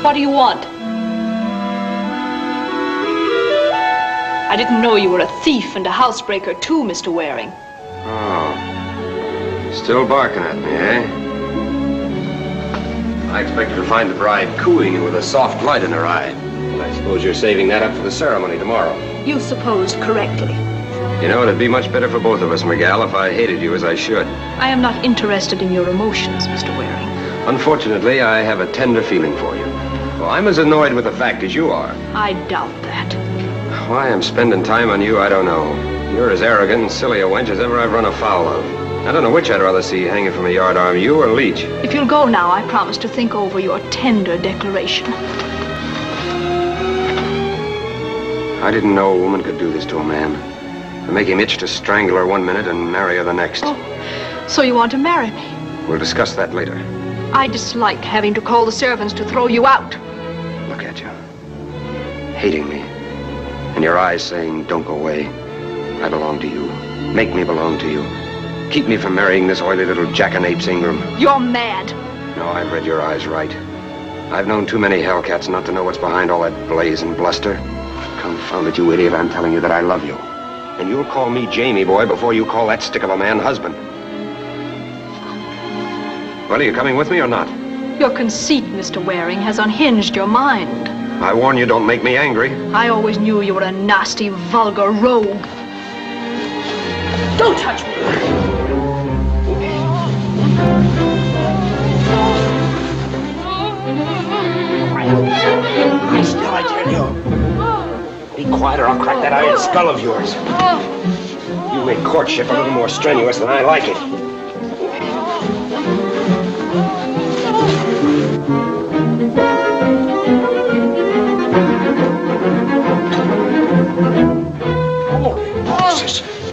What do you want? I didn't know you were a thief and a housebreaker too, Mr. Waring. Oh. Still barking at me, eh? I expected to find the bride cooing and with a soft light in her eye. But I suppose you're saving that up for the ceremony tomorrow. You supposed correctly. You know, it'd be much better for both of us, Miguel, if I hated you as I should. I am not interested in your emotions, Mr. Waring. Unfortunately, I have a tender feeling for you. Well, I'm as annoyed with the fact as you are. I doubt that. Why I'm spending time on you, I don't know. You're as arrogant and silly a wench as ever I've run afoul of. I don't know which I'd rather see hanging from a yardarm, you or Leach. If you'll go now, I promise to think over your tender declaration. I didn't know a woman could do this to a man. To make him itch to strangle her one minute and marry her the next. Oh, so you want to marry me? We'll discuss that later. I dislike having to call the servants to throw you out. Look at you. Hating me. And your eyes saying, don't go away. I belong to you. Make me belong to you. Keep me from marrying this oily little jackanapes Ingram. You're mad. No, I've read your eyes right. I've known too many hellcats not to know what's behind all that blaze and bluster. Confound it, you idiot, I'm telling you that I love you. And you'll call me Jamie boy before you call that stick of a man husband. Well, are you coming with me or not? Your conceit, Mr. Waring, has unhinged your mind. I warn you, don't make me angry. I always knew you were a nasty, vulgar rogue. Don't touch me! Lie still, I tell you. Be quiet or I'll crack that iron skull of yours. You make courtship a little more strenuous than I like it.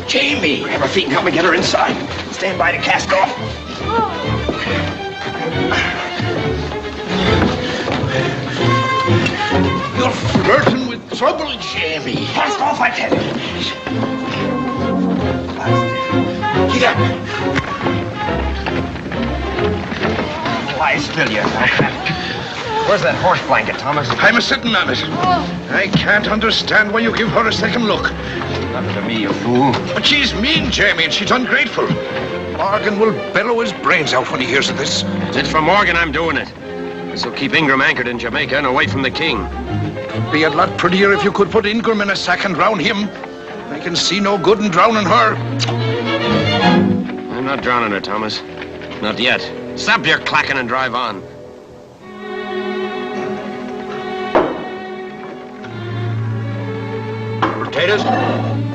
Jamie! Grab her feet and help me get her inside. Stand by to cast off. You're flirting with trouble, Jamie. Cast off, I tell you. Get up. Lie still, you Where's that horse blanket, Thomas? I'm a-sitting on it. I can't understand why you give her a second look. Nothing to me, you fool. But she's mean, Jamie, and she's ungrateful. Morgan will bellow his brains out when he hears of this. It's for Morgan I'm doing it. This'll keep Ingram anchored in Jamaica and away from the king. It'd be a lot prettier if you could put Ingram in a sack and drown him. I can see no good in drowning her. I'm not drowning her, Thomas. Not yet. Stop your clacking and drive on. Potatoes?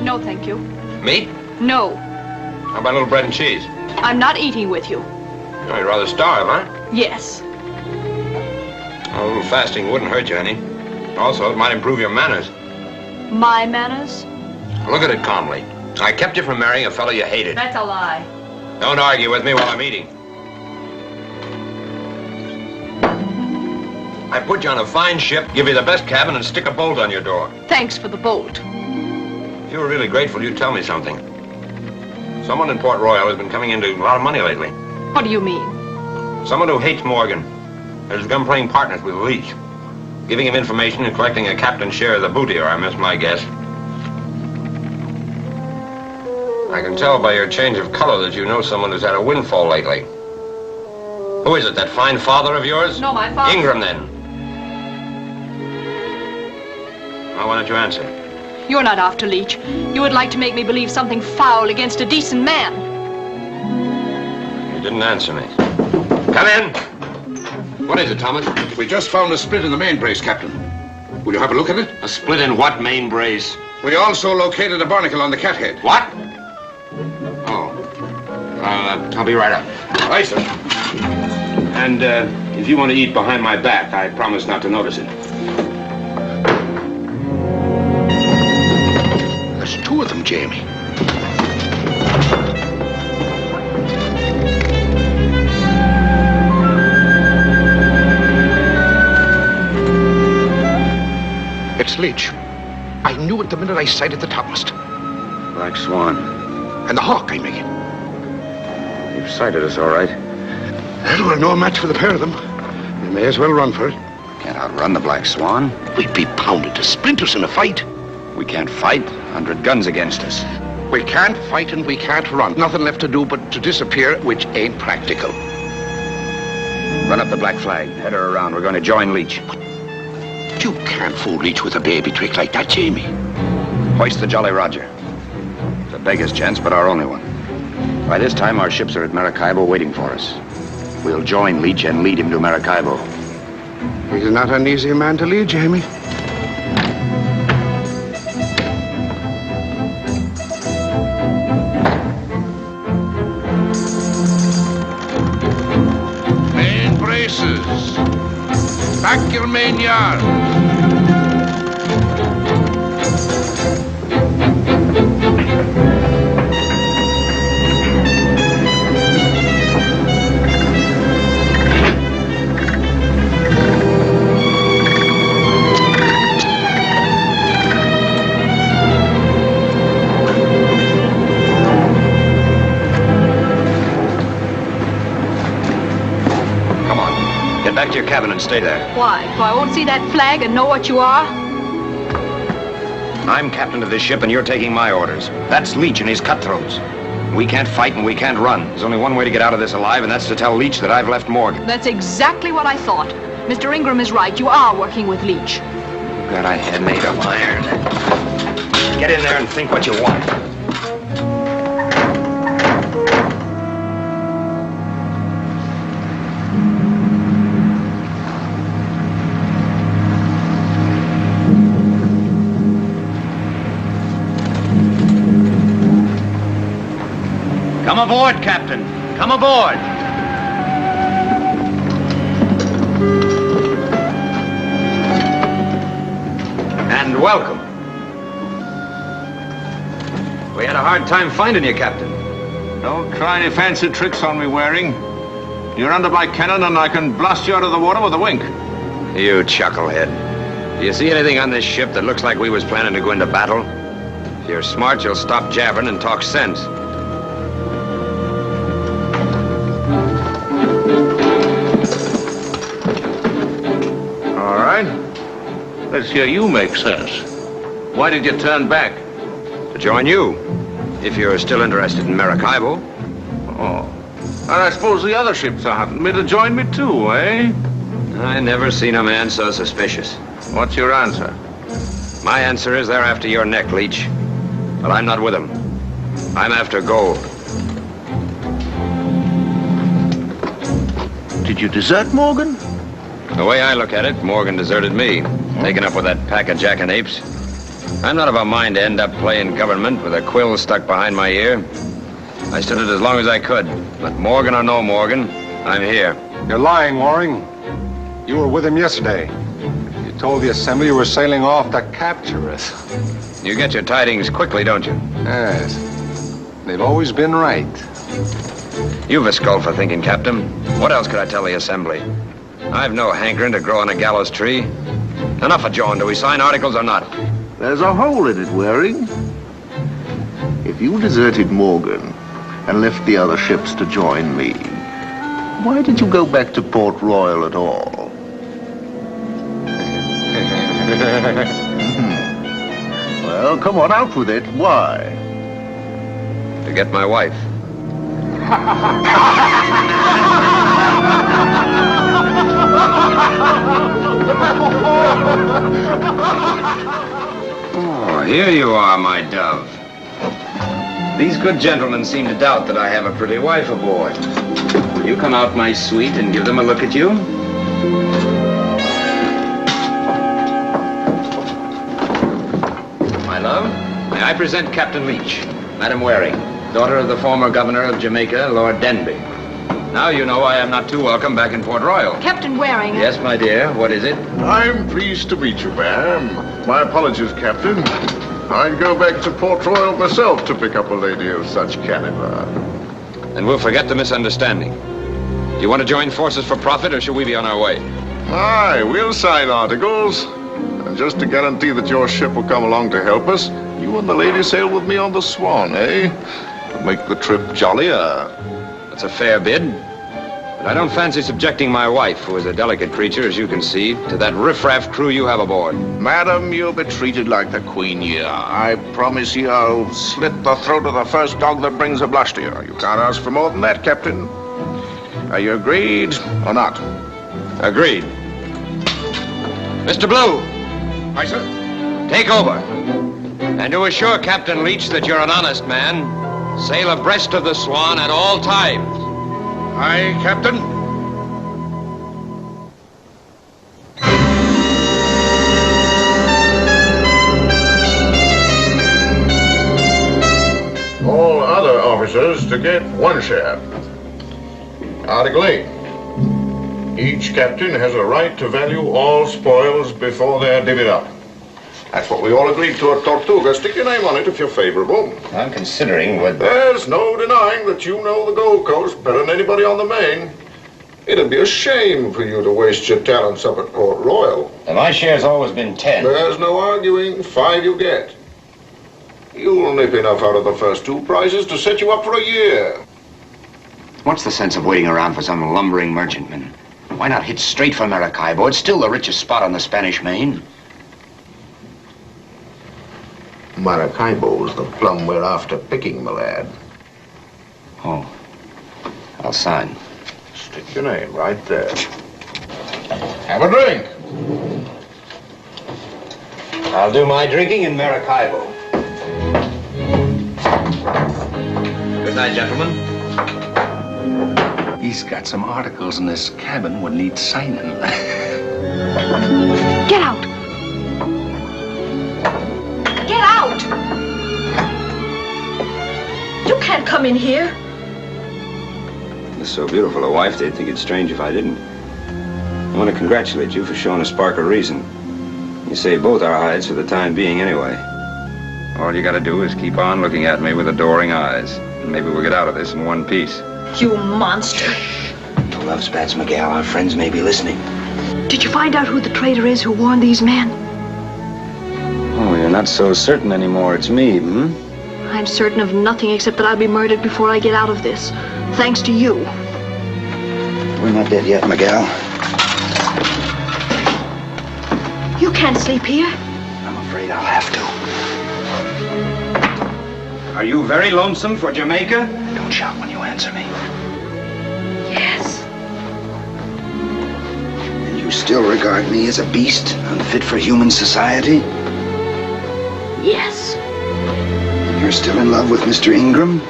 No, thank you. Meat? No. How about a little bread and cheese? I'm not eating with you. Oh, you'd rather starve, huh? Yes. A little fasting wouldn't hurt you any. Also, it might improve your manners. My manners? Look at it calmly. I kept you from marrying a fellow you hated. That's a lie. Don't argue with me while I'm eating. I put you on a fine ship, give you the best cabin, and stick a bolt on your door. Thanks for the bolt. If you were really grateful, you'd tell me something. Someone in Port Royal has been coming into a lot of money lately. What do you mean? Someone who hates Morgan has begun playing partners with Leach, giving him information and collecting a captain's share of the booty, or I miss my guess. I can tell by your change of color that you know someone who's had a windfall lately. Who is it, that fine father of yours? No, my father. Ingram, then. Well, why don't you answer? You're not after Leach. You would like to make me believe something foul against a decent man. You didn't answer me. Come in. What is it, Thomas? We just found a split in the main brace, Captain. Will you have a look at it? A split in what main brace? We also located a barnacle on the cathead. What? Oh. I'll be right up. Aye, sir. And if you want to eat behind my back, I promise not to notice it. There's two of them, Jamie. It's Leach. I knew it the minute I sighted the topmast. Black Swan. And the hawk, I make it. You've sighted us, all right. Well, we're no match for the pair of them. We may as well run for it. Can't outrun the Black Swan. We'd be pounded to splinters in a fight. We can't fight. 100 guns against us. We can't fight and we can't run. Nothing left to do but to disappear, which ain't practical. Run up the black flag. Head her around. We're going to join Leach. You can't fool Leach with a baby trick like that, Jamie. Hoist the Jolly Roger. It's a beggar's chance, but our only one. By this time, our ships are at Maracaibo waiting for us. We'll join Leach and lead him to Maracaibo. He's not an easy man to lead, Jamie. Main braces. Back your main yard. Get back to your cabin and stay there. Why? So I won't see that flag and know what you are? I'm captain of this ship and you're taking my orders. That's Leach and his cutthroats. We can't fight and we can't run. There's only one way to get out of this alive, and that's to tell Leach that I've left Morgan. That's exactly what I thought. Mr. Ingram is right. You are working with Leach. You've got a head made of iron. Get in there and think what you want. Come aboard, Captain. Come aboard. And welcome. We had a hard time finding you, Captain. Don't try any fancy tricks on me, Waring. You're under my cannon and I can blast you out of the water with a wink. You chucklehead. Do you see anything on this ship that looks like we was planning to go into battle? If you're smart, you'll stop jabbering and talk sense. Let's hear you make sense. Why did you turn back? To join you, if you're still interested in Maracaibo. Oh. And I suppose the other ships are hunting me to join me too, eh? I never seen a man so suspicious. What's your answer? My answer is they're after your neck, Leech. But I'm not with them. I'm after gold. Did you desert Morgan? The way I look at it, Morgan deserted me, taken up with that pack of jackanapes. I'm not of a mind to end up playing government with a quill stuck behind my ear. I stood it as long as I could, but Morgan or no Morgan, I'm here. You're lying, Waring. You were with him yesterday. You told the Assembly you were sailing off to capture us. You get your tidings quickly, don't you? Yes. They've always been right. You've a skull for thinking, Captain. What else could I tell the Assembly? I've no hankering to grow on a gallows tree. Enough of jawing. Do we sign articles or not? There's a hole in it, Waring. If you deserted Morgan and left the other ships to join me, why did you go back to Port Royal at all? Well, come on, out with it. Why? To get my wife. Oh, here you are, my dove. These good gentlemen seem to doubt that I have a pretty wife aboard. Will you come out, my sweet, and give them a look at you? My love, may I present Captain Leech, Madam Waring, daughter of the former governor of Jamaica, Lord Denby. Now you know I am not too welcome back in Port Royal. Captain Waring. Yes, my dear. What is it? I'm pleased to meet you, ma'am. My apologies, Captain. I'd go back to Port Royal myself to pick up a lady of such caliber. And we'll forget the misunderstanding. Do you want to join forces for profit, or should we be on our way? Aye, we'll sign articles. And just to guarantee that your ship will come along to help us, you and the lady sail with me on the Swan, eh? To make the trip jollier. That's a fair bid. But I don't fancy subjecting my wife, who is a delicate creature, as you can see, to that riffraff crew you have aboard. Madam, you'll be treated like the Queen you are. I promise you I'll slit the throat of the first dog that brings a blush to you. You can't ask for more than that, Captain. Are you agreed or not? Agreed. Mr. Blue. Aye, sir. Take over. And to assure Captain Leech that you're an honest man, sail abreast of the Swan at all times. Aye, Captain. All other officers to get one share. Article 8. Each captain has a right to value all spoils before they're divvied up. That's what we all agreed to at Tortuga. Stick your name on it if you're favorable. I'm considering whether... There's no denying that you know the Gold Coast better than anybody on the Main. It'd be a shame for you to waste your talents up at Port Royal. And my share's always been 10. There's no arguing. 5 you get. You'll nip enough out of the first 2 prizes to set you up for a year. What's the sense of waiting around for some lumbering merchantman? Why not hit straight for Maracaibo? It's still the richest spot on the Spanish Main. Maracaibo's the plum we're after picking, my lad. Oh. I'll sign. Stick your name right there. Have a drink. I'll do my drinking in Maracaibo. Good night, gentlemen. He's got some articles in this cabin would need signing. Get out! Get out! You can't come in here. With so beautiful a wife, they'd think it strange if I didn't. I want to congratulate you for showing a spark of reason. You saved both our hides for the time being anyway. All you gotta do is keep on looking at me with adoring eyes. And maybe we'll get out of this in one piece. You monster. No love spats, Miguel. Our friends may be listening. Did you find out who the traitor is who warned these men? Oh, you're not so certain anymore it's me, hmm? I'm certain of nothing except that I'll be murdered before I get out of this. Thanks to you. We're not dead yet, Miguel. You can't sleep here. I'm afraid I'll have to. Are you very lonesome for Jamaica? Don't shout when you answer me. Yes. And you still regard me as a beast, unfit for human society? Yes. You're still in love with Mr. Ingram?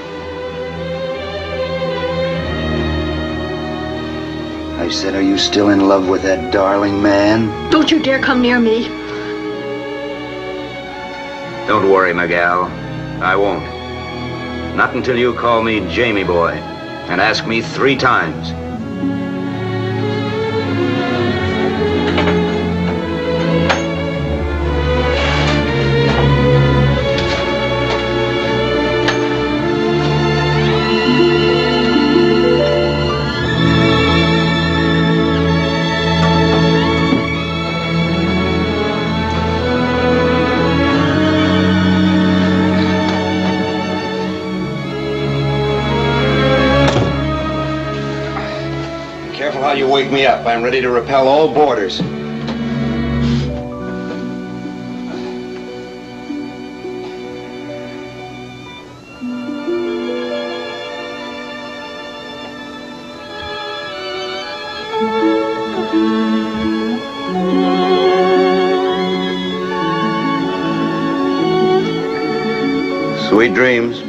I said, are you still in love with that darling man? Don't you dare come near me. Don't worry, Miguel. I won't. Not until you call me Jamie boy and ask me 3 times. You wake me up. I'm ready to repel all boarders. Sweet dreams.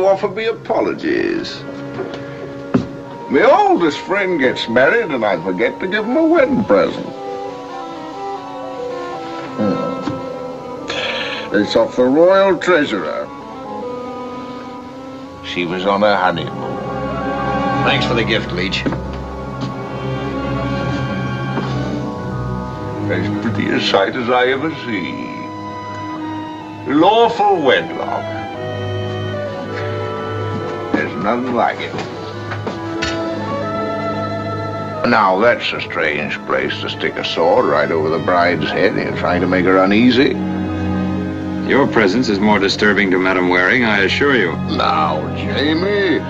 Offer me apologies. My oldest friend gets married and I forget to give him a wedding present. It's off the royal treasurer. She was on her honeymoon. Thanks for the gift, Leech. As pretty a sight as I ever see. Lawful wedlock. There's nothing like it. Now that's a strange place to stick a sword right over the bride's head. You're trying to make her uneasy. Your presence is more disturbing to Madame Waring, I assure you. Now, Jamie,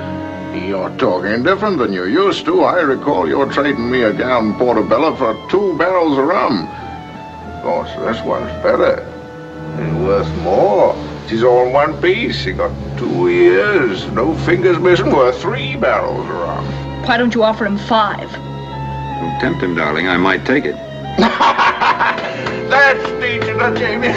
you're talking different than you used to. I recall you're trading me a gallon portobello for 2 barrels of rum. Of course, this one's better. It's worth more. She's all in one piece. She got 2 ears, no fingers missing, worth 3 barrels of rum. Why don't you offer him 5? Don't tempt him, darling. I might take it. That's teaching her, Jamie.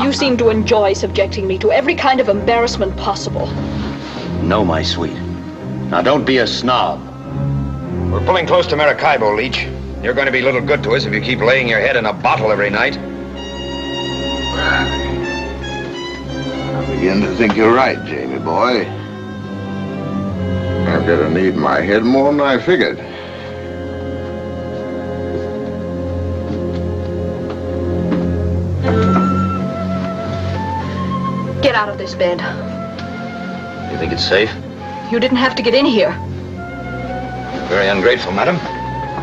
You seem to enjoy subjecting me to every kind of embarrassment possible. No, my sweet. Now, don't be a snob. We're pulling close to Maracaibo, Leech. You're going to be little good to us if you keep laying your head in a bottle every night. I begin to think you're right, Jamie boy. I'm gonna need my head more than I figured. Get out of this bed. You think it's safe? You didn't have to get in here. Very ungrateful, madam.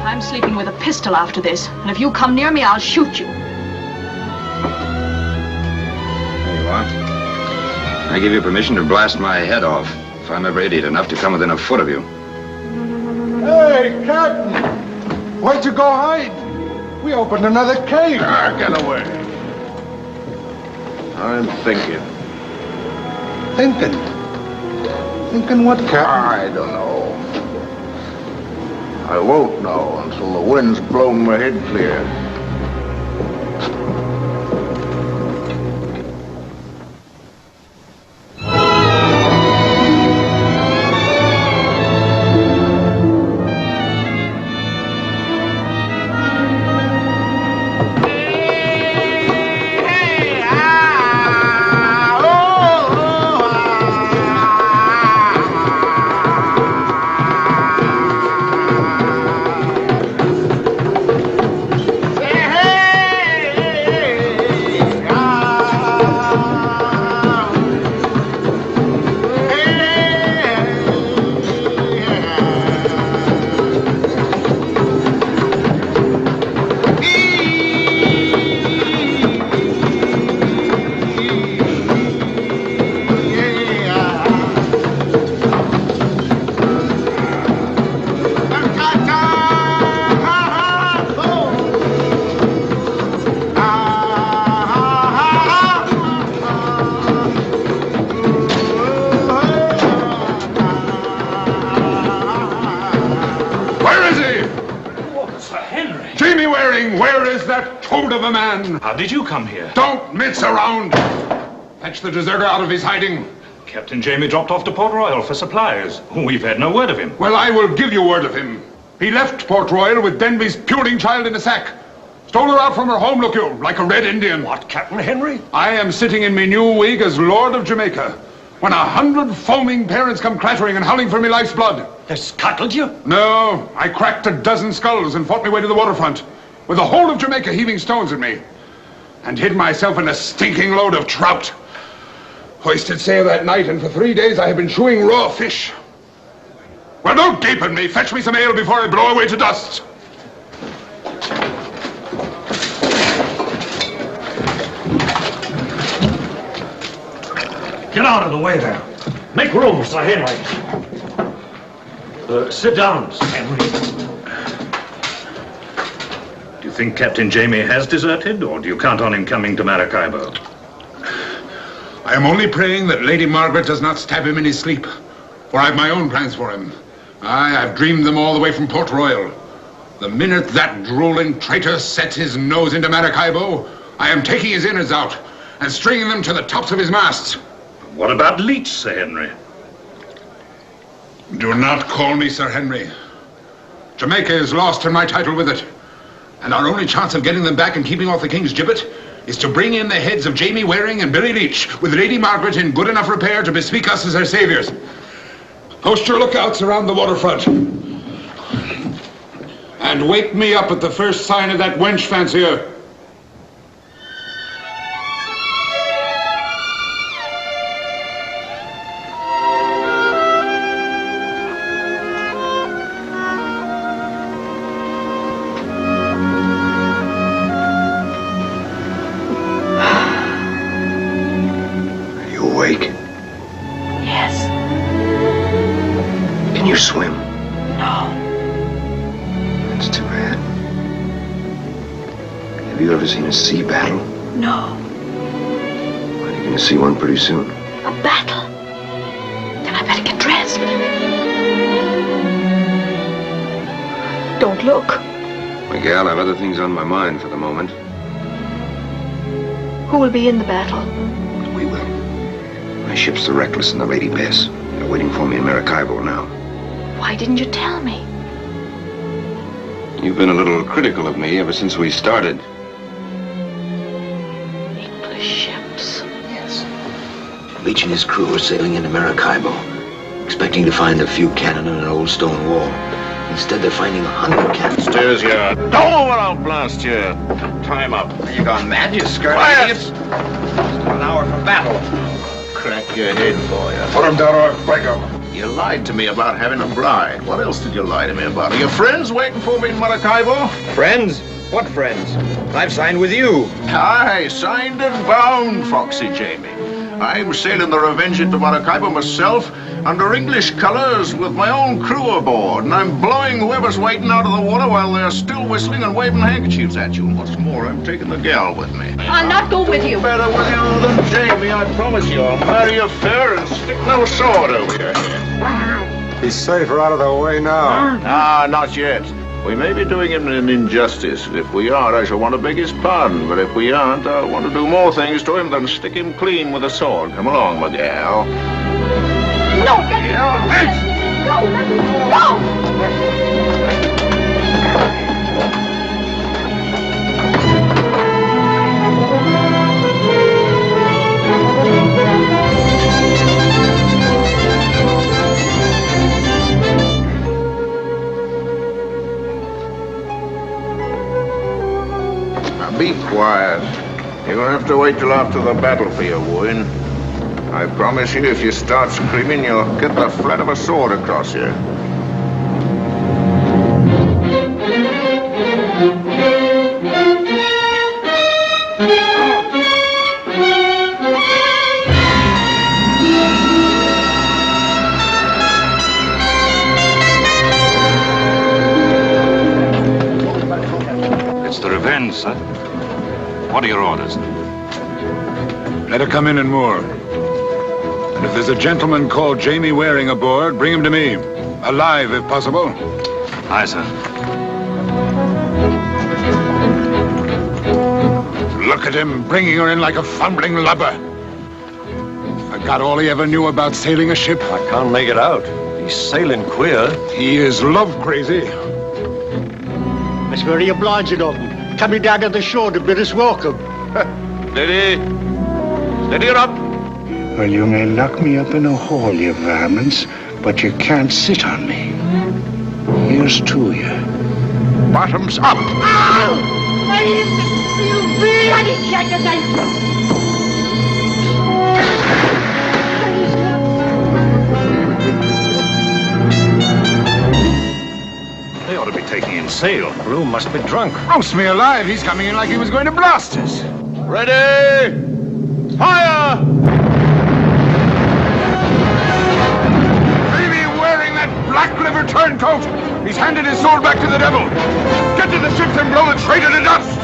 I'm sleeping with a pistol after this, and if you come near me, I'll shoot you. There you are. I give you permission to blast my head off if I'm ever idiot enough to come within a foot of you. Hey, Captain! Where'd you go hide? We opened another cave. Get away. I'm thinking. Thinking? Thinking what, Captain? I don't know. I won't know until the wind's blown my head clear. Waring, where is that toad of a man? How did you come here? Don't mince around. Fetch the deserter out of his hiding. Captain Jamie dropped off to Port Royal for supplies. We've had no word of him. Well, I will give you word of him. He left Port Royal with Denby's puling child in a sack. Stole her out from her home, look you, like a red Indian. What, Captain Henry? I am sitting in me new wig as Lord of Jamaica, when 100 foaming parents come clattering and howling for me life's blood. They scuttled you? No, I cracked a dozen skulls and fought my way to the waterfront, with the whole of Jamaica heaving stones at me, and hid myself in a stinking load of trout. Hoisted sail that night, and for 3 days I have been chewing raw fish. Well, don't gape at me. Fetch me some ale before I blow away to dust. Get out of the way there. Make room, Sir Henry. Sit down, Sir Henry. Do you think Captain Jamie has deserted, or do you count on him coming to Maracaibo? I am only praying that Lady Margaret does not stab him in his sleep, for I have my own plans for him. I've dreamed them all the way from Port Royal. The minute that drooling traitor sets his nose into Maracaibo, I am taking his innards out and stringing them to the tops of his masts. What about Leech, Sir Henry? Do not call me Sir Henry. Jamaica is lost and my title with it. And our only chance of getting them back and keeping off the King's gibbet is to bring in the heads of Jamie Waring and Billy Leech, with Lady Margaret in good enough repair to bespeak us as her saviors. Post your lookouts around the waterfront. And wake me up at the first sign of that wench fancier. Swim? No. That's too bad. Have you ever seen a sea battle? No. Well, you're going to see one pretty soon. A battle? Then I better get dressed. Don't look. Miguel, I've other things on my mind for the moment. Who will be in the battle? We will. My ship's the Reckless and the Lady Bess. They're waiting for me in Maracaibo now. Why didn't you tell me? You've been a little critical of me ever since we started. English ships. Yes. Leech and his crew are sailing into Maracaibo, expecting to find a few cannon and an old stone wall. Instead, they're finding 100 cannons. Stairs yard. Don't or I'll blast you. Time up. Are you gone mad, you skirt? Quiet! Still an hour from battle. Crack your head for you. Put him down or break him. You lied to me about having a bride. What else did you lie to me about? Are your friends waiting for me in Maracaibo? Friends? What friends? I've signed with you. Aye, signed and bound, Foxy Jamie. I'm sailing the Revenge into Maracaibo myself, under English colors, with my own crew aboard, and I'm blowing whoever's waiting out of the water while they're still whistling and waving handkerchiefs at you. And what's more, I'm taking the gal with me. I'll not go with you. Better with you than Jamie, I promise you. I'll marry you fair and stick no sword over your head. He's safer out of the way now. Ah, not yet. We may be doing him an injustice. If we are, I shall want to beg his pardon. But if we aren't, I'll want to do more things to him than stick him clean with a sword. Come along, my gal. No, let me go. No, let me go. Be quiet. You're gonna have to wait till after the battle for your wooing. I promise you, if you start screaming, you'll get the flat of a sword across you. It's the Revenge, sir. What are your orders? Let her come in and moor. And if there's a gentleman called Jamie Waring aboard, bring him to me. Alive, if possible. Aye, sir. Look at him, bringing her in like a fumbling lubber. Forgot all he ever knew about sailing a ship. I can't make it out. He's sailing queer. He is love crazy. It's very obliging of him. Coming down to the shore to bid us welcome. Steady. Steady her up. Well, you may lock me up in a hall, you varmints, but you can't sit on me. Here's to you. Bottoms up. They ought to be taking in sail. Brew must be drunk. Roast me alive. He's coming in like he was going to blast us. Ready! Fire! Maybe wearing that black liver turncoat. He's handed his sword back to the devil. Get to the ships and blow the traitor to dust.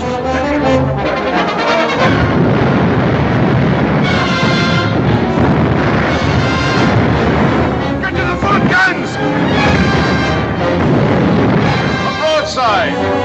Get to the front guns. Broadside!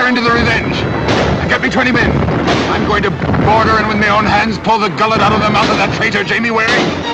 Into the Revenge. And get me 20 men. I'm going to board her and with my own hands pull the gullet out of the mouth of that traitor Jamie Waring.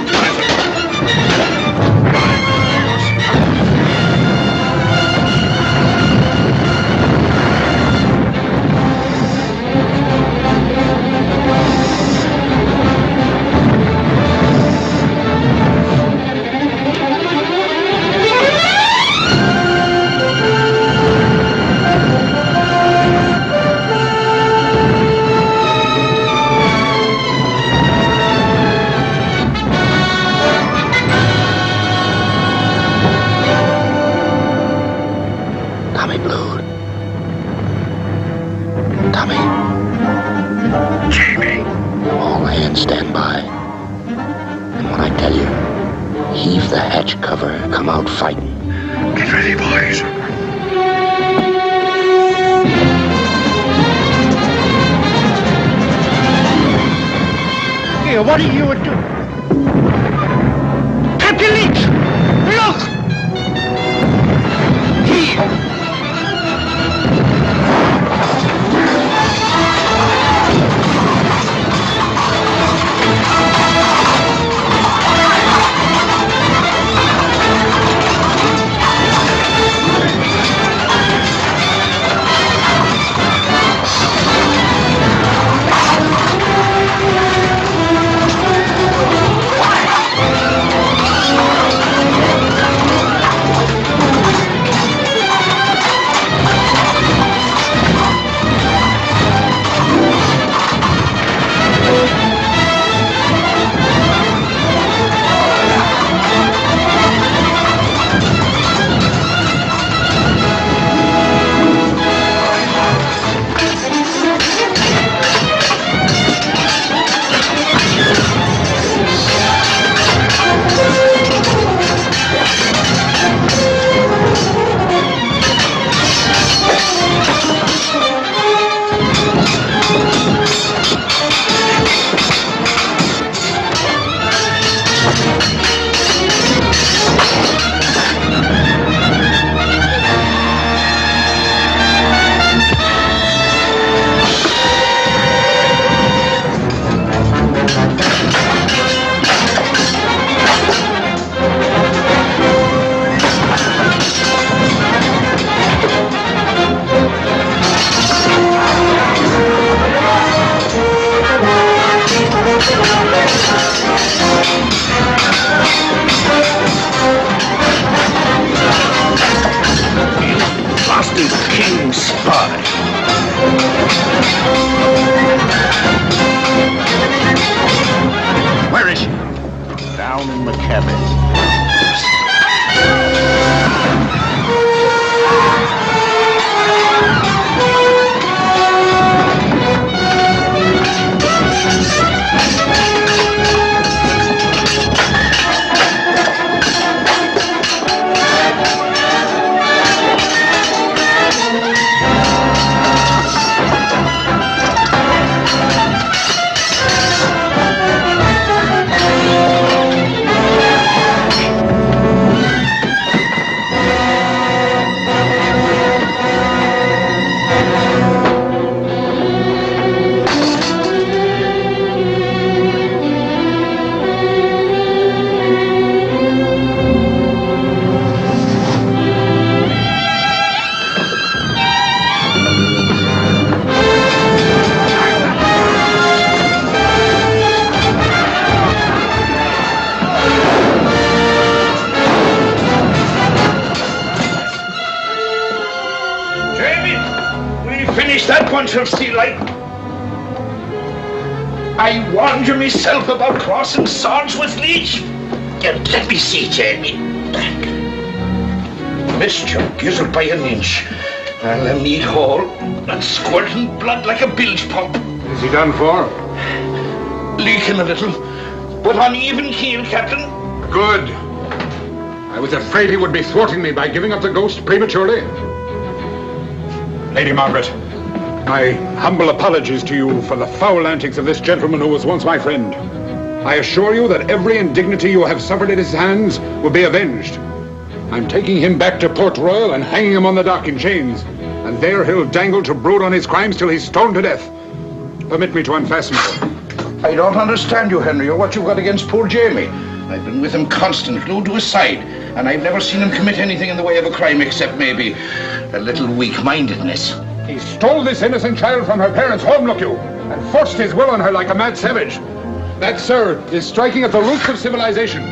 What are you doing? Captain Leach! Look! Finish that one, Sir Steelite. I warned you myself about crossing swords with Leach. Let me see, Jamie. Missed your gizzard by an inch. And a neat hole, and squirting blood like a bilge pump. Is he done for? Leaking a little, but on even keel, Captain. Good. I was afraid he would be thwarting me by giving up the ghost prematurely. Lady Margaret, my humble apologies to you for the foul antics of this gentleman who was once my friend. I assure you that every indignity you have suffered at his hands will be avenged. I'm taking him back to Port Royal and hanging him on the dock in chains. And there he'll dangle to brood on his crimes till he's stoned to death. Permit me to unfasten him. I don't understand you, Henry, or what you've got against poor Jamie. I've been with him constant, glued to his side, and I've never seen him commit anything in the way of a crime except maybe a little weak-mindedness. He stole this innocent child from her parents' home, look you, and forced his will on her like a mad savage. That, sir, is striking at the roots of civilization.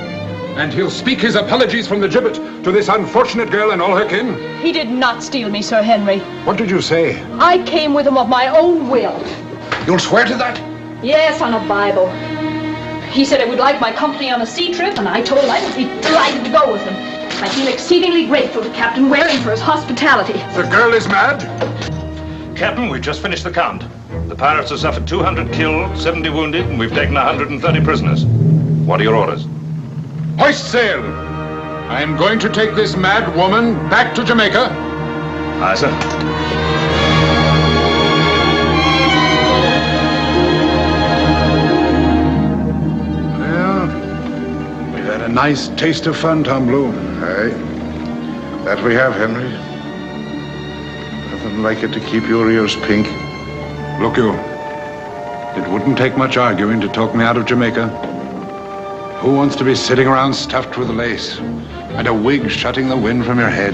And he'll speak his apologies from the gibbet to this unfortunate girl and all her kin. He did not steal me, Sir Henry. What did you say? I came with him of my own will. You'll swear to that? Yes, on a Bible. He said he would like my company on a sea trip, and I told him I would be delighted to go with him. I feel exceedingly grateful to Captain Waring for his hospitality. The girl is mad? Captain, we've just finished the count. The pirates have suffered 200 killed, 70 wounded, and we've taken 130 prisoners. What are your orders? Hoist sail! I am going to take this mad woman back to Jamaica. Aye, sir. Well, we've had a nice taste of fun, Tom Blue. Aye. That we have, Henry. Nothing like it to keep your ears pink. Look you, it wouldn't take much arguing to talk me out of Jamaica. Who wants to be sitting around stuffed with lace and a wig shutting the wind from your head?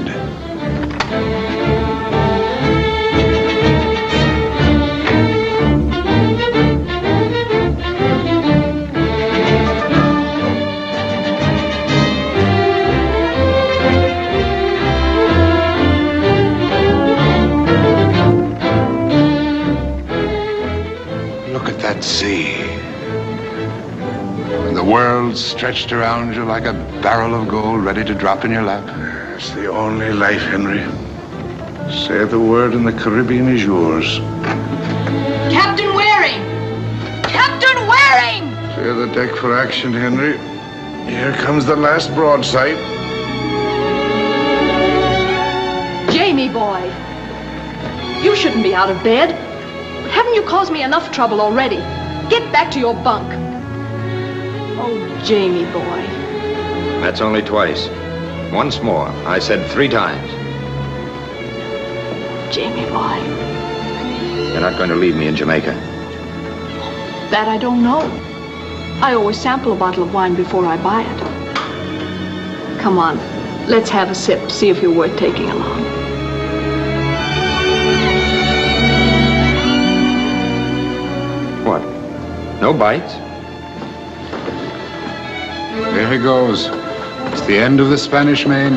Look at that sea. The world stretched around you like a barrel of gold ready to drop in your lap. It's the only life, Henry. Say the word and the Caribbean is yours. Captain Waring! Captain Waring! Clear the deck for action, Henry. Here comes the last broadside. Jamie, boy. You shouldn't be out of bed. Haven't you caused me enough trouble already? Get back to your bunk. Oh, Jamie, boy. That's only twice. Once more. I said 3 times. Jamie, boy. You're not going to leave me in Jamaica. That I don't know. I always sample a bottle of wine before I buy it. Come on, let's have a sip, see if you're worth taking along. What? No bites? There he goes. It's the end of the Spanish Main.